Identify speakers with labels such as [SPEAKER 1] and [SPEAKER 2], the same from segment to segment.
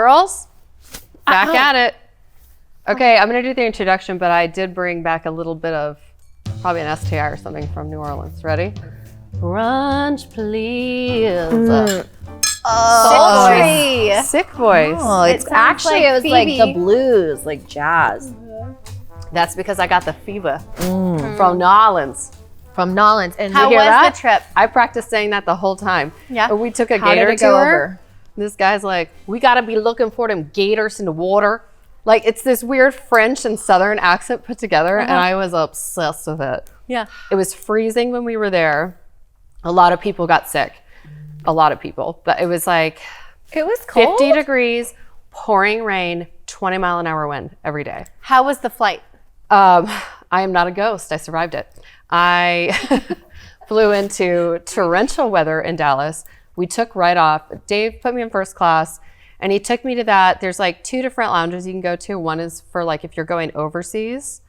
[SPEAKER 1] Girls, back at it. Okay, I'm gonna do the introduction, but I did bring back a little bit of probably an STI or something from New Orleans. Ready? Brunch, please.
[SPEAKER 2] Oh,
[SPEAKER 1] sick voice.
[SPEAKER 3] Oh, it's actually, it was like the blues, like jazz.
[SPEAKER 1] That's because I got the fever from New Orleans.
[SPEAKER 3] From Nolans. And
[SPEAKER 2] How was the trip?
[SPEAKER 1] I practiced saying that the whole time.
[SPEAKER 2] Yeah.
[SPEAKER 1] We took a
[SPEAKER 3] How did
[SPEAKER 1] gator
[SPEAKER 3] it go
[SPEAKER 1] tour.
[SPEAKER 3] over?
[SPEAKER 1] This guy's like, we gotta be looking for them gators in the water. Like, it's this weird French and Southern accent put together, and I was obsessed with it.
[SPEAKER 2] Yeah.
[SPEAKER 1] It was freezing when we were there. A lot of people got sick. A lot of people. But it was like
[SPEAKER 3] It was cold.
[SPEAKER 1] 50 degrees, pouring rain, 20-mile-an-hour wind every day.
[SPEAKER 2] How was the flight?
[SPEAKER 1] I am not a ghost. I survived it. I flew into torrential weather in Dallas. We took right off. Dave put me in first class, and he took me to that. There's like 2 different lounges you can go to. One is for like if you're going overseas,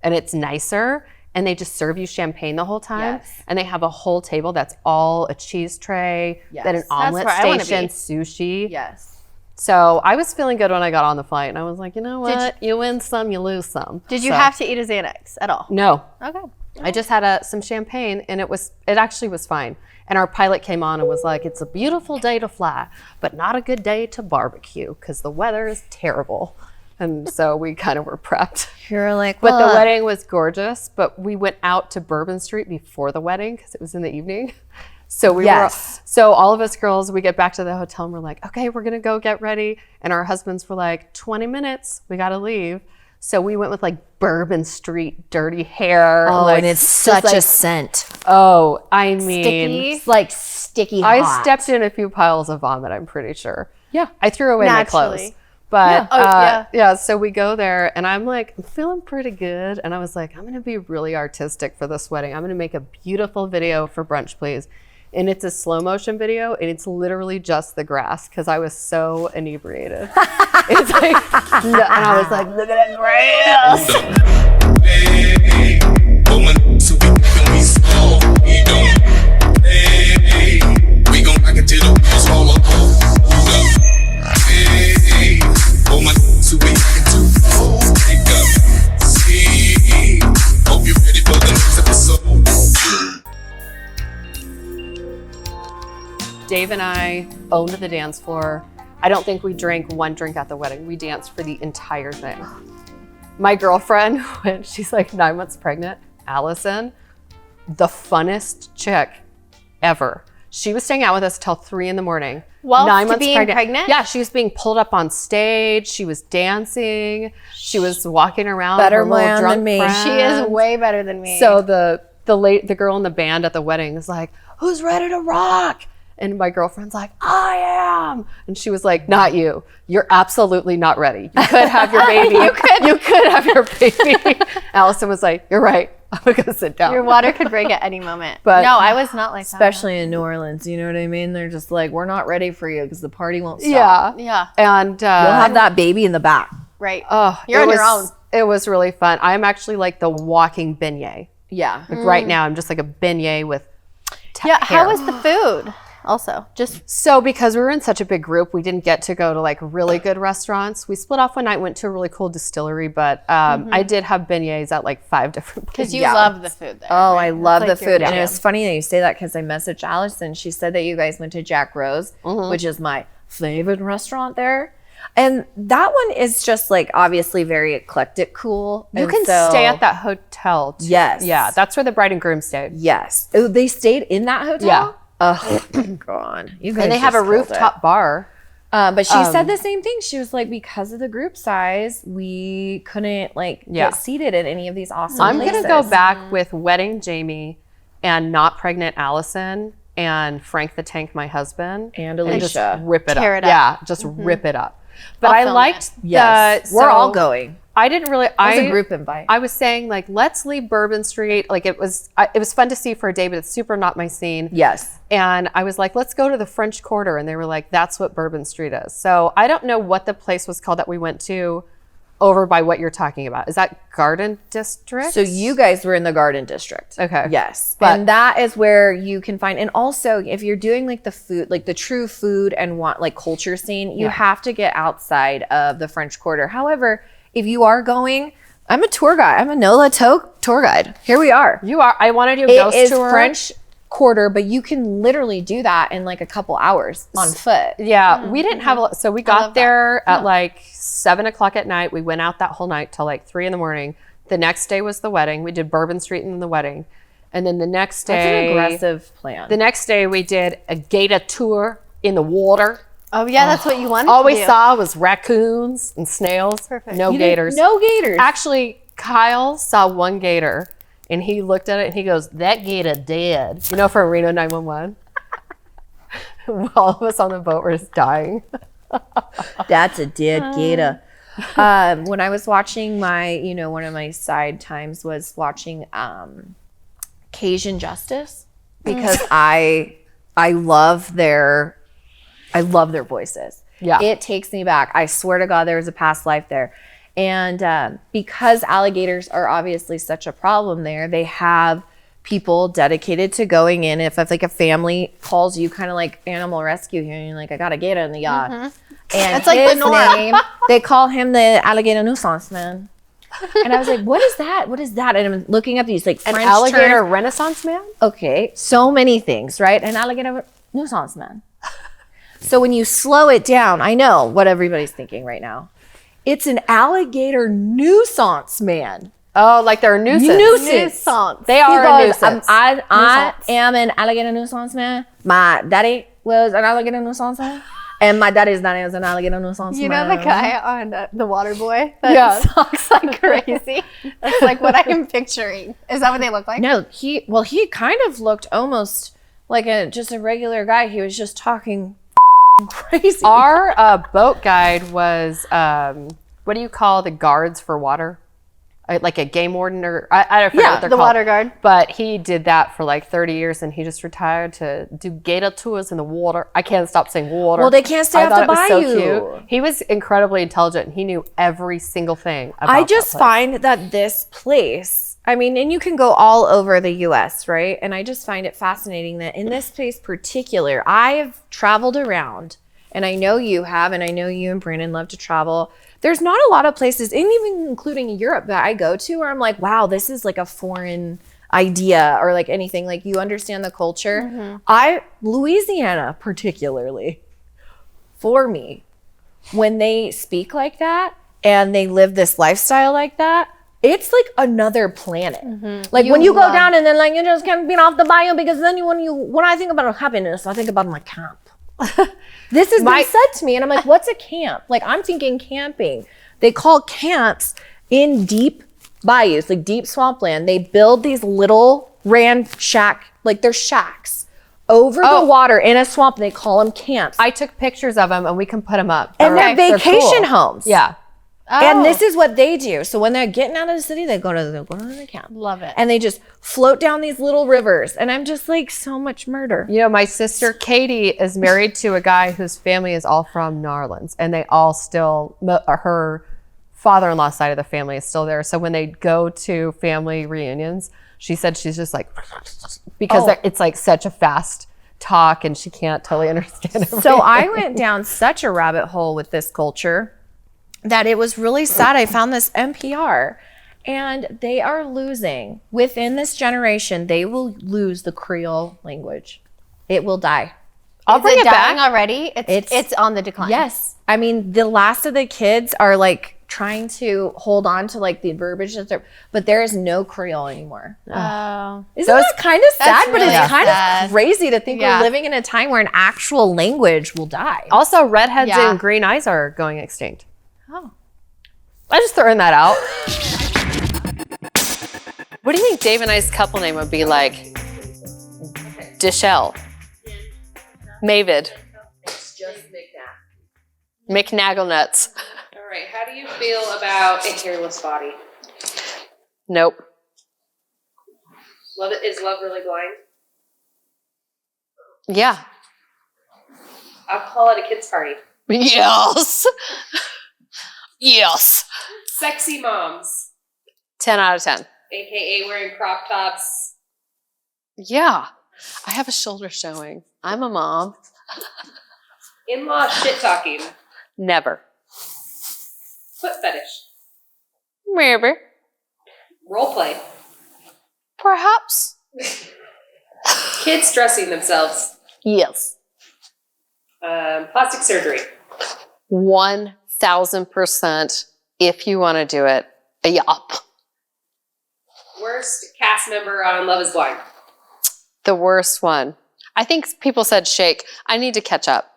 [SPEAKER 1] and it's nicer, and they just serve you champagne the whole time.
[SPEAKER 2] Yes.
[SPEAKER 1] And they have a whole table that's all a cheese tray, then an
[SPEAKER 2] Yes.
[SPEAKER 1] omelet
[SPEAKER 2] That's where I wanna
[SPEAKER 1] station,
[SPEAKER 2] be.
[SPEAKER 1] sushi.
[SPEAKER 2] Yes.
[SPEAKER 1] So I was feeling good when I got on the flight, and I was like, you know what? You win some, you lose some.
[SPEAKER 2] Did you
[SPEAKER 1] So-
[SPEAKER 2] have to eat a Xanax at all?
[SPEAKER 1] No.
[SPEAKER 2] Okay.
[SPEAKER 1] I just had some champagne, and it actually was fine. And our pilot came on and was like, it's a beautiful day to fly, but not a good day to barbecue because the weather is terrible. And so we kind of were prepped.
[SPEAKER 3] You're like,
[SPEAKER 1] But
[SPEAKER 3] well,
[SPEAKER 1] the wedding was gorgeous, but we went out to Bourbon Street before the wedding because it was in the evening. So so all of us girls, we get back to the hotel and we're like, okay, we're gonna go get ready. And our husbands were like, 20 minutes, we gotta leave. So we went with like Bourbon Street, dirty hair.
[SPEAKER 3] oh,
[SPEAKER 1] like,
[SPEAKER 3] and it's
[SPEAKER 1] just
[SPEAKER 3] such
[SPEAKER 1] like,
[SPEAKER 3] a scent.
[SPEAKER 1] oh, I mean,
[SPEAKER 2] Sticky.
[SPEAKER 3] It's like sticky
[SPEAKER 1] I
[SPEAKER 3] hot.
[SPEAKER 1] stepped in a few piles of vomit, I'm pretty sure. Yeah. I threw away my
[SPEAKER 2] Naturally.
[SPEAKER 1] clothes. But
[SPEAKER 2] Yeah.
[SPEAKER 1] So we go there and I'm like, I'm feeling pretty good. And I was like, I'm going to be really artistic for this wedding. I'm going to make a beautiful video for Brunch, please. And it's a slow motion video and it's literally just the grass because I was so inebriated. It's like, and I was like, look at that grass.
[SPEAKER 4] Hey, woman, so we can be slow. We don't. Hey, we gon' rock it till the wheels fall off. Hey, woman, so we can do. Wake up, see. Hope you're ready for the next episode.
[SPEAKER 1] Dave and I owned the dance floor. I don't think we drank one drink at the wedding. We danced for the entire thing. My girlfriend, when she's like 9 months pregnant, Allison, the funnest chick ever. She was staying out with us till 3 a.m.
[SPEAKER 2] Whilst
[SPEAKER 1] 9 months
[SPEAKER 2] being pregnant?
[SPEAKER 1] Yeah, she was being pulled up on stage. She was dancing. She was walking around.
[SPEAKER 3] Better
[SPEAKER 1] with her little
[SPEAKER 3] man
[SPEAKER 1] drunk
[SPEAKER 3] than me.
[SPEAKER 1] friends.
[SPEAKER 2] She is way better than me.
[SPEAKER 1] So the girl in the band at the wedding is like, who's ready to rock? And my girlfriend's like, I am. And she was like, not you. You're absolutely not ready. You could have your baby. you could have your baby. Allison was like, you're right. I'm gonna sit down.
[SPEAKER 2] your water could break at any moment.
[SPEAKER 1] But-
[SPEAKER 2] no, I was not like
[SPEAKER 3] Especially in New Orleans, you know what I mean? They're just like, we're not ready for you because the party won't stop.
[SPEAKER 1] Yeah.
[SPEAKER 2] Yeah.
[SPEAKER 1] And
[SPEAKER 3] You'll have that baby in the back.
[SPEAKER 2] that. Right.
[SPEAKER 1] it
[SPEAKER 2] You're on your
[SPEAKER 1] was-
[SPEAKER 2] own.
[SPEAKER 1] It was really fun. I'm actually like the walking beignet.
[SPEAKER 3] Yeah.
[SPEAKER 1] Like right now, I'm just like a beignet with
[SPEAKER 2] Yeah.
[SPEAKER 1] hair.
[SPEAKER 2] How was the food? Also, just
[SPEAKER 1] So because we were in such a big group, we didn't get to go to like really good restaurants. We split off one night, went to a really cool distillery, but I did have beignets at like 5 different places.
[SPEAKER 2] because you love the food there.
[SPEAKER 3] Oh, I love
[SPEAKER 2] like
[SPEAKER 3] the
[SPEAKER 2] your
[SPEAKER 3] food. And
[SPEAKER 2] jam.
[SPEAKER 3] it's funny that you say that because I messaged Allison. She said that you guys went to Jack Rose, which is my favorite restaurant there. And that one is just like obviously very eclectic, cool.
[SPEAKER 1] You
[SPEAKER 3] And
[SPEAKER 1] can
[SPEAKER 3] so-
[SPEAKER 1] stay at that hotel too.
[SPEAKER 3] Yes.
[SPEAKER 1] Yeah, that's where the bride and groom stayed.
[SPEAKER 3] Yes. Oh, they stayed in that hotel?
[SPEAKER 1] Yeah.
[SPEAKER 3] Oh, God. You guys
[SPEAKER 1] And they have a
[SPEAKER 3] just killed it.
[SPEAKER 1] rooftop bar.
[SPEAKER 3] But she said the same thing. She was like, because of the group size, we couldn't like
[SPEAKER 1] Yeah.
[SPEAKER 3] get seated in any of these awesome
[SPEAKER 1] I'm
[SPEAKER 3] places.
[SPEAKER 1] gonna go back with wedding Jamie and not pregnant Allison and Frank the Tank, my husband,
[SPEAKER 3] And
[SPEAKER 1] just
[SPEAKER 3] Alicia.
[SPEAKER 1] rip it
[SPEAKER 2] Tear
[SPEAKER 1] up.
[SPEAKER 2] it up.
[SPEAKER 1] Yeah, just rip it up. But
[SPEAKER 2] I'll
[SPEAKER 1] I
[SPEAKER 2] film
[SPEAKER 1] liked
[SPEAKER 3] Yes.
[SPEAKER 1] the
[SPEAKER 3] We're all
[SPEAKER 1] so
[SPEAKER 3] going.
[SPEAKER 1] I didn't really.
[SPEAKER 3] It was a group invite.
[SPEAKER 1] I was saying like, let's leave Bourbon Street. Like it was fun to see for a day, but it's super not my scene.
[SPEAKER 3] Yes.
[SPEAKER 1] And I was like, let's go to the French Quarter. And they were like, that's what Bourbon Street is. So I don't know what the place was called that we went to. over by what you're talking about. Is that Garden District?
[SPEAKER 3] So you guys were in the Garden District.
[SPEAKER 1] Okay.
[SPEAKER 3] Yes.
[SPEAKER 1] But-
[SPEAKER 3] and that is where you can find, and also if you're doing like the food, like the true food and want like culture scene, you have to get outside of the French Quarter. However, if you are going, I'm a tour guide. I'm a NOLA tour guide. Here we are.
[SPEAKER 1] You are. I want to do a
[SPEAKER 3] It
[SPEAKER 1] ghost
[SPEAKER 3] is
[SPEAKER 1] tour.
[SPEAKER 3] French Quarter, but you can literally do that in like a couple hours on foot.
[SPEAKER 1] Yeah, we didn't have so we got
[SPEAKER 2] love
[SPEAKER 1] there at like 7:00 at night. We went out that whole night till like 3 a.m. The next day was the wedding. We did Bourbon Street and then the wedding. And then the next day,
[SPEAKER 3] That's an aggressive plan.
[SPEAKER 1] the next day we did a gator tour in the water.
[SPEAKER 2] Oh yeah, that's what you wanted.
[SPEAKER 1] All
[SPEAKER 2] to
[SPEAKER 1] we
[SPEAKER 2] do.
[SPEAKER 1] saw was raccoons and snails.
[SPEAKER 2] Perfect.
[SPEAKER 1] No
[SPEAKER 3] You did-
[SPEAKER 1] gators.
[SPEAKER 3] No gators.
[SPEAKER 1] Actually, Kyle saw one gator and he looked at it and he goes, "That gator dead." You know, from Reno 911. All of us on the boat were just dying.
[SPEAKER 3] That's a dead gator. When I was watching my, one of my side times was watching Cajun Justice because I love their voices.
[SPEAKER 1] Yeah.
[SPEAKER 3] It takes me back. I swear to God, there was a past life there. And because alligators are obviously such a problem there, they have people dedicated to going in. If like a family calls you, kind of like animal rescue here, and you're like, I got a gator in the yacht. And
[SPEAKER 2] It's like the
[SPEAKER 3] his
[SPEAKER 2] norm.
[SPEAKER 3] name, they call him the alligator nuisance man. And I was like, what is that? What is that? And I'm looking up these like
[SPEAKER 1] An
[SPEAKER 3] French
[SPEAKER 1] alligator
[SPEAKER 3] terms.
[SPEAKER 1] Renaissance man?
[SPEAKER 3] Okay, so many things, right? An alligator nuisance man. So when you slow it down, I know what everybody's thinking right now. It's an alligator nuisance man.
[SPEAKER 1] Oh, like they're a nuisance.
[SPEAKER 2] Nuisance.
[SPEAKER 1] They are a nuisance.
[SPEAKER 3] I
[SPEAKER 2] Nuisance.
[SPEAKER 3] am an alligator nuisance man. My daddy was an alligator nuisance man. And my daddy's daddy was an alligator nuisance
[SPEAKER 2] You
[SPEAKER 3] man.
[SPEAKER 2] know the guy on The Water Boy that
[SPEAKER 1] Yeah.
[SPEAKER 2] talks like crazy? That's like what I am picturing. Is that what they look like?
[SPEAKER 3] No, he kind of looked almost like just a regular guy. He was just talking crazy.
[SPEAKER 1] Our boat guide was, what do you call the guards for water? Like a game warden or I don't forget what they're
[SPEAKER 2] the
[SPEAKER 1] called.
[SPEAKER 2] water guard.
[SPEAKER 1] But he did that for like 30 years and he just retired to do gator tours in the water. I can't stop saying water.
[SPEAKER 3] Well, they can't stay
[SPEAKER 1] I
[SPEAKER 3] off
[SPEAKER 1] thought
[SPEAKER 3] the
[SPEAKER 1] it was so
[SPEAKER 3] bayou.
[SPEAKER 1] cute. He was incredibly intelligent and he knew every single thing about
[SPEAKER 3] I just
[SPEAKER 1] that place.
[SPEAKER 3] find that this place, I mean, and you can go all over the US, right? And I just find it fascinating that in this place particular, I have traveled around, and I know you have, and I know you and Brandon love to travel. There's not a lot of places, and even including Europe, that I go to where I'm like, wow, this is like a foreign idea or like anything. Like you understand the culture. Louisiana particularly, for me, when they speak like that and they live this lifestyle like that, it's like another planet. Like when you go down and then like you just can't be off the bayou because then when I think about happiness, I think about my camp. This has been said to me and I'm like, what's a camp? Like I'm thinking camping. They call camps in deep bayous, like deep swampland. They build these little shack, like they're shacks over the water in a swamp. They call them camps.
[SPEAKER 1] I took pictures of them and we can put them up.
[SPEAKER 3] And they're vacation
[SPEAKER 1] cool.
[SPEAKER 3] homes.
[SPEAKER 1] Yeah.
[SPEAKER 3] And this is what they do. So when they're getting out of the city, they go to the camp.
[SPEAKER 2] Love it.
[SPEAKER 3] And they just float down these little rivers. And I'm just like, so much murder.
[SPEAKER 1] You know, my sister Katie is married to a guy whose family is all from New Orleans, and they all still, her father-in-law's side of the family is still there. So when they go to family reunions, she said she's just like, because it's like such a fast talk and she can't totally understand everything.
[SPEAKER 3] So I went down such a rabbit hole with this culture that it was really sad. I found this NPR and they are losing, within this generation, they will lose the Creole language. It will die.
[SPEAKER 1] I'll bring
[SPEAKER 2] Is
[SPEAKER 1] it
[SPEAKER 2] it dying
[SPEAKER 1] back.
[SPEAKER 2] already? It's on the decline.
[SPEAKER 3] Yes. I mean, the last of the kids are like trying to hold on to like the verbiage, but there is no Creole anymore.
[SPEAKER 2] Oh.
[SPEAKER 3] Isn't that kind of sad? But
[SPEAKER 2] really
[SPEAKER 3] it's kind
[SPEAKER 2] sad.
[SPEAKER 3] of crazy to think
[SPEAKER 2] Yeah.
[SPEAKER 3] we're living in a time where an actual language will die.
[SPEAKER 1] Also, redheads
[SPEAKER 2] Yeah.
[SPEAKER 1] and green eyes are going extinct.
[SPEAKER 2] Oh.
[SPEAKER 1] I'm just throwing that out. What do you think Dave and I's couple name would be like? Dishelle. Mavid.
[SPEAKER 3] It's just knick-knack.
[SPEAKER 1] McNagglenuts.
[SPEAKER 3] All right, how do you feel about a hairless body?
[SPEAKER 1] Nope.
[SPEAKER 3] Is love really blind?
[SPEAKER 1] Yeah.
[SPEAKER 3] I'll call it a kid's party.
[SPEAKER 1] Yes. Yes.
[SPEAKER 5] Sexy moms,
[SPEAKER 1] 10 out of 10.
[SPEAKER 5] aka wearing crop tops.
[SPEAKER 1] Yeah. I have a shoulder showing. I'm a mom.
[SPEAKER 5] In-law shit talking.
[SPEAKER 1] Never.
[SPEAKER 5] Foot fetish.
[SPEAKER 1] Maybe.
[SPEAKER 5] Role play.
[SPEAKER 1] Perhaps.
[SPEAKER 5] Kids dressing themselves.
[SPEAKER 1] Yes.
[SPEAKER 5] Plastic surgery.
[SPEAKER 1] 1000% if you want to do it. Yup.
[SPEAKER 5] Worst cast member on Love is Blind.
[SPEAKER 1] The worst one. I think people said Shake. I need to catch up.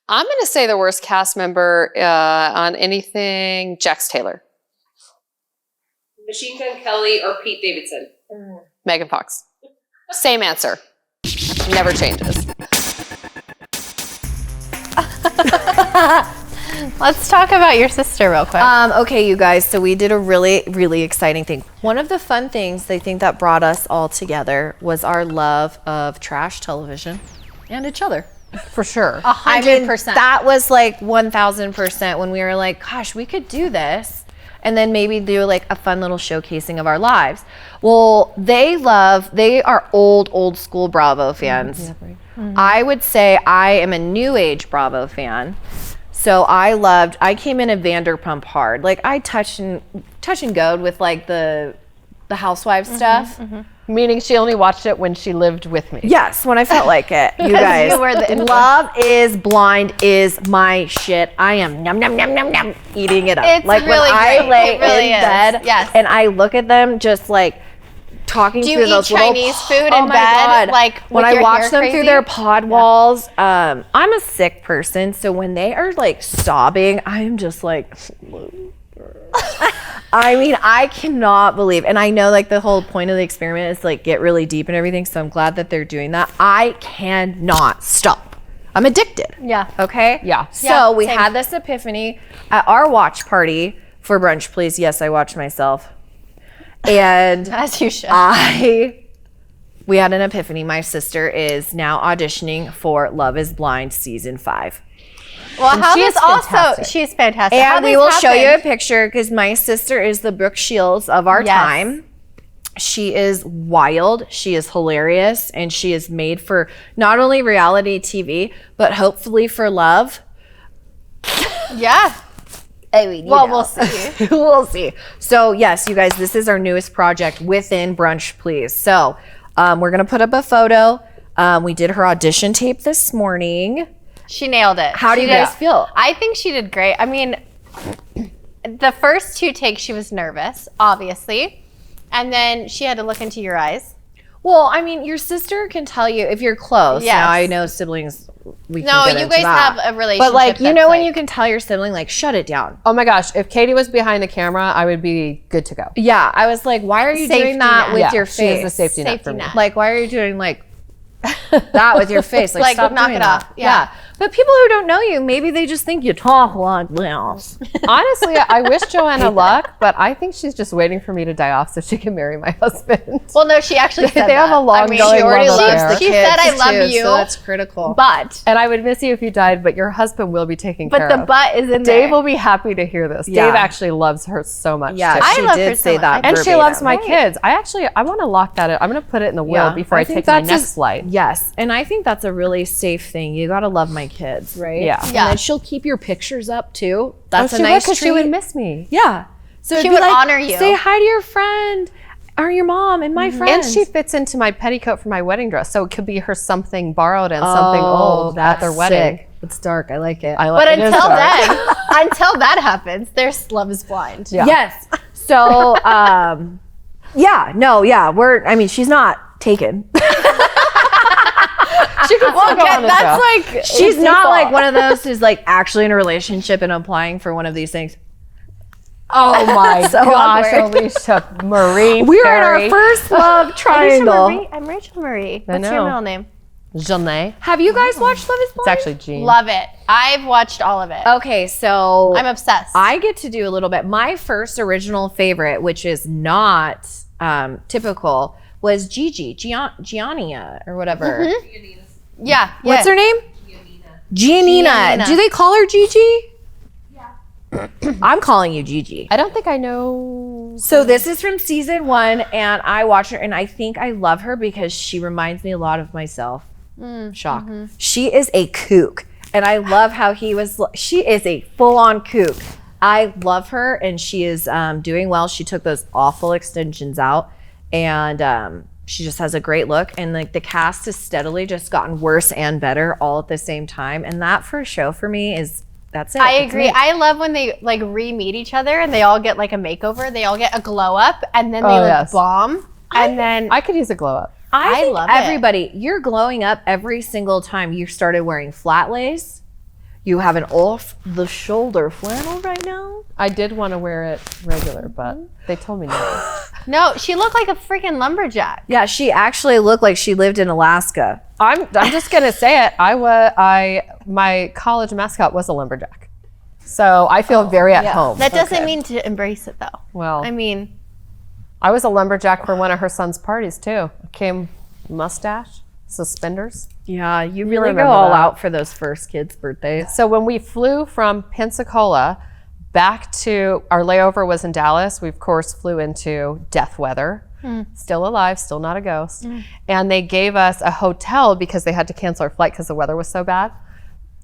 [SPEAKER 1] I'm going to say the worst cast member on anything, Jax Taylor.
[SPEAKER 5] Machine Gun Kelly or Pete Davidson.
[SPEAKER 1] Megan Fox. Same answer. Never changes.
[SPEAKER 2] Let's talk about your sister real quick.
[SPEAKER 3] Okay, you guys, so we did a really, really exciting thing. One of the fun things I think that brought us all together was our love of trash television and each other.
[SPEAKER 1] For sure.
[SPEAKER 2] 100%.
[SPEAKER 3] That was like 1000% when we were like, gosh, we could do this. And then maybe do like a fun little showcasing of our lives. Well, they are old school Bravo fans. I would say I am a new age Bravo fan. So I came in a Vanderpump hard. Like I touch and goed with like the Housewives stuff.
[SPEAKER 1] Meaning she only watched it when she lived with me.
[SPEAKER 3] Yes, when I felt like it. You guys,
[SPEAKER 2] you were the influence.
[SPEAKER 3] Love is Blind is my shit. I am nom nom nom nom nom eating it up.
[SPEAKER 2] It's
[SPEAKER 3] like
[SPEAKER 2] really
[SPEAKER 3] when I
[SPEAKER 2] great.
[SPEAKER 3] lay
[SPEAKER 2] It really
[SPEAKER 3] in
[SPEAKER 2] is.
[SPEAKER 3] bed
[SPEAKER 2] Yes.
[SPEAKER 3] and I look at them just like talking
[SPEAKER 2] Do you
[SPEAKER 3] through
[SPEAKER 2] eat
[SPEAKER 3] those
[SPEAKER 2] Chinese
[SPEAKER 3] little,
[SPEAKER 2] food
[SPEAKER 3] oh
[SPEAKER 2] in
[SPEAKER 3] my
[SPEAKER 2] bed,
[SPEAKER 3] God.
[SPEAKER 2] like,
[SPEAKER 3] when
[SPEAKER 2] with
[SPEAKER 3] I
[SPEAKER 2] your
[SPEAKER 3] watch
[SPEAKER 2] hair
[SPEAKER 3] them through
[SPEAKER 2] crazy?
[SPEAKER 3] their pod walls, I'm a sick person, so when they are like sobbing, I'm just like I mean, I cannot believe, and I know like the whole point of the experiment is like get really deep and everything, so I'm glad that they're doing that. I cannot stop. I'm addicted.
[SPEAKER 2] Yeah.
[SPEAKER 3] Okay?
[SPEAKER 1] Yeah.
[SPEAKER 3] So
[SPEAKER 2] Yeah,
[SPEAKER 3] we
[SPEAKER 2] same.
[SPEAKER 3] had this epiphany at our watch party for Brunch, please. Yes, I watched myself. And
[SPEAKER 2] As you should.
[SPEAKER 3] we had an epiphany. My sister is now auditioning for Love is Blind season 5.
[SPEAKER 2] well, how
[SPEAKER 1] she
[SPEAKER 2] this
[SPEAKER 1] is
[SPEAKER 2] also,
[SPEAKER 1] fantastic.
[SPEAKER 2] she's fantastic. How
[SPEAKER 3] And we
[SPEAKER 2] this
[SPEAKER 3] will show you a
[SPEAKER 2] happened-
[SPEAKER 3] picture because my sister is the Brooke Shields of our
[SPEAKER 2] Yes.
[SPEAKER 3] time. She is wild, she is hilarious, and she is made for not only reality TV, but hopefully for love.
[SPEAKER 2] Yeah.
[SPEAKER 3] I mean,
[SPEAKER 2] Well, we'll see.
[SPEAKER 3] we'll see. So yes, you guys, this is our newest project within Brunch, please. So we're gonna put up a photo. We did her audition tape this morning.
[SPEAKER 2] She nailed it.
[SPEAKER 3] How do
[SPEAKER 2] She
[SPEAKER 3] you guys
[SPEAKER 2] did-
[SPEAKER 3] feel?
[SPEAKER 2] I think she did great. I mean, the first 2 takes, she was nervous, obviously. And then she had to look into your eyes.
[SPEAKER 3] Well, I mean, your sister can tell you if you're close.
[SPEAKER 2] Yes.
[SPEAKER 3] Now I know siblings. We
[SPEAKER 2] No,
[SPEAKER 3] can get
[SPEAKER 2] you
[SPEAKER 3] into
[SPEAKER 2] guys
[SPEAKER 3] that.
[SPEAKER 2] have a relationship.
[SPEAKER 3] But like, you know,
[SPEAKER 2] that's
[SPEAKER 3] when
[SPEAKER 2] like-
[SPEAKER 3] you can tell your sibling, like, shut it down.
[SPEAKER 1] Oh my gosh, if Katie was behind the camera, I would be good to go.
[SPEAKER 3] Yeah, I was like, why are you
[SPEAKER 2] Safety
[SPEAKER 3] doing that
[SPEAKER 2] net.
[SPEAKER 3] with
[SPEAKER 1] Yeah,
[SPEAKER 3] your
[SPEAKER 1] she is
[SPEAKER 3] face?
[SPEAKER 1] the safety net for me.
[SPEAKER 2] net.
[SPEAKER 3] Like, why are you doing like that with your face? Like,
[SPEAKER 2] Like,
[SPEAKER 3] stop
[SPEAKER 2] knock
[SPEAKER 3] doing
[SPEAKER 2] it
[SPEAKER 3] that.
[SPEAKER 2] off. Yeah.
[SPEAKER 3] But people who don't know you, maybe they just think you talk like this.
[SPEAKER 1] Honestly, I wish Joanna luck, but I think she's just waiting for me to die off so she can marry my husband.
[SPEAKER 2] Well, no, she actually said
[SPEAKER 1] They have
[SPEAKER 2] that.
[SPEAKER 1] a long
[SPEAKER 2] I mean,
[SPEAKER 1] going
[SPEAKER 2] she already
[SPEAKER 1] love
[SPEAKER 2] loves
[SPEAKER 1] affair.
[SPEAKER 2] the She said, I love you.
[SPEAKER 3] So that's critical.
[SPEAKER 2] But
[SPEAKER 1] And I would miss you if you died, but your husband will be taken care
[SPEAKER 2] the
[SPEAKER 1] of.
[SPEAKER 2] but is in
[SPEAKER 1] Dave
[SPEAKER 2] there.
[SPEAKER 1] will be happy to hear this.
[SPEAKER 3] Yeah.
[SPEAKER 1] Dave actually loves her so much.
[SPEAKER 3] Yeah,
[SPEAKER 1] too.
[SPEAKER 3] she
[SPEAKER 2] I love her
[SPEAKER 3] did
[SPEAKER 2] so
[SPEAKER 3] say
[SPEAKER 2] much.
[SPEAKER 3] that.
[SPEAKER 1] And she
[SPEAKER 3] verbatim.
[SPEAKER 1] loves my kids. I want to lock that in. I'm going to put it in the will
[SPEAKER 3] Yeah.
[SPEAKER 1] before I
[SPEAKER 3] think
[SPEAKER 1] take my
[SPEAKER 3] that's
[SPEAKER 1] next flight.
[SPEAKER 3] Yes, and I think that's a really safe thing. You gotta love my kids, right?
[SPEAKER 1] Yeah.
[SPEAKER 3] And
[SPEAKER 2] Yeah.
[SPEAKER 3] then she'll keep your pictures up too. That's
[SPEAKER 1] she
[SPEAKER 3] a nice
[SPEAKER 1] would,
[SPEAKER 3] treat.
[SPEAKER 1] she would miss me.
[SPEAKER 3] Yeah. So
[SPEAKER 2] She
[SPEAKER 3] it'd be
[SPEAKER 2] would
[SPEAKER 3] like,
[SPEAKER 2] honor you.
[SPEAKER 3] Say hi to your friend or your mom and my friends.
[SPEAKER 1] And she fits into my petticoat for my wedding dress, so it could be her something borrowed and something old at their wedding.
[SPEAKER 3] It's dark. I like it.
[SPEAKER 2] But until then, until that happens, there's Love is Blind.
[SPEAKER 1] Yeah.
[SPEAKER 3] Yes. So, she's not taken.
[SPEAKER 1] she can still go on the show.
[SPEAKER 2] That's like
[SPEAKER 3] She's not like one of those who's like actually in a relationship and applying for one of these things.
[SPEAKER 1] Oh my
[SPEAKER 3] So
[SPEAKER 1] gosh,
[SPEAKER 3] awkward.
[SPEAKER 1] Alicia Marie.
[SPEAKER 3] We're
[SPEAKER 1] Perry.
[SPEAKER 3] in our first love triangle.
[SPEAKER 2] I'm Rachel Marie.
[SPEAKER 1] I
[SPEAKER 2] What's your
[SPEAKER 1] know.
[SPEAKER 2] middle name?
[SPEAKER 1] Jeanne.
[SPEAKER 3] Have you guys watched Love is Blind?
[SPEAKER 1] It's actually Jean.
[SPEAKER 2] Love it. I've watched all of it.
[SPEAKER 3] Okay, so
[SPEAKER 2] I'm obsessed.
[SPEAKER 3] I get to do a little bit. My first original favorite, which is not typical, was Giannia or whatever.
[SPEAKER 2] yeah.
[SPEAKER 3] What's her name? Giannina.
[SPEAKER 2] Giannina.
[SPEAKER 3] Do they call her Gigi? Yeah. I'm calling you Gigi.
[SPEAKER 1] I don't think I know.
[SPEAKER 3] So this is from season 1, and I watch her, and I think I love her because she reminds me a lot of myself. Shock. She is a kook, and I love how she is a full-on kook. I love her, and she is doing well. She took those awful extensions out, and she just has a great look. And like the cast has steadily just gotten worse and better all at the same time. And that for a show for me that's it.
[SPEAKER 2] I agree. I love when they like re-meet each other and they all get like a makeover. They all get a glow up and then they like bomb. And then
[SPEAKER 1] I could use a glow up.
[SPEAKER 3] I think
[SPEAKER 2] love it.
[SPEAKER 3] everybody, you're glowing up every single time you started wearing flat lace. You have an off the shoulder flannel right now.
[SPEAKER 1] I did want to wear it regular, but they told me no.
[SPEAKER 2] no, she looked like a freaking lumberjack.
[SPEAKER 3] Yeah, she actually looked like she lived in Alaska.
[SPEAKER 1] I'm just gonna say it. My college mascot was a lumberjack, so I feel very at home.
[SPEAKER 2] That doesn't mean to embrace it though.
[SPEAKER 1] Well,
[SPEAKER 2] I mean,
[SPEAKER 1] I was a lumberjack for one of her son's parties too. Came mustache, suspenders.
[SPEAKER 3] Yeah, you really
[SPEAKER 1] remember
[SPEAKER 3] go all
[SPEAKER 1] that.
[SPEAKER 3] out for those first kids' birthdays.
[SPEAKER 1] So when we flew from Pensacola back to our layover was in Dallas, we of course flew into death weather. Still alive, still not a ghost. And they gave us a hotel because they had to cancel our flight because the weather was so bad.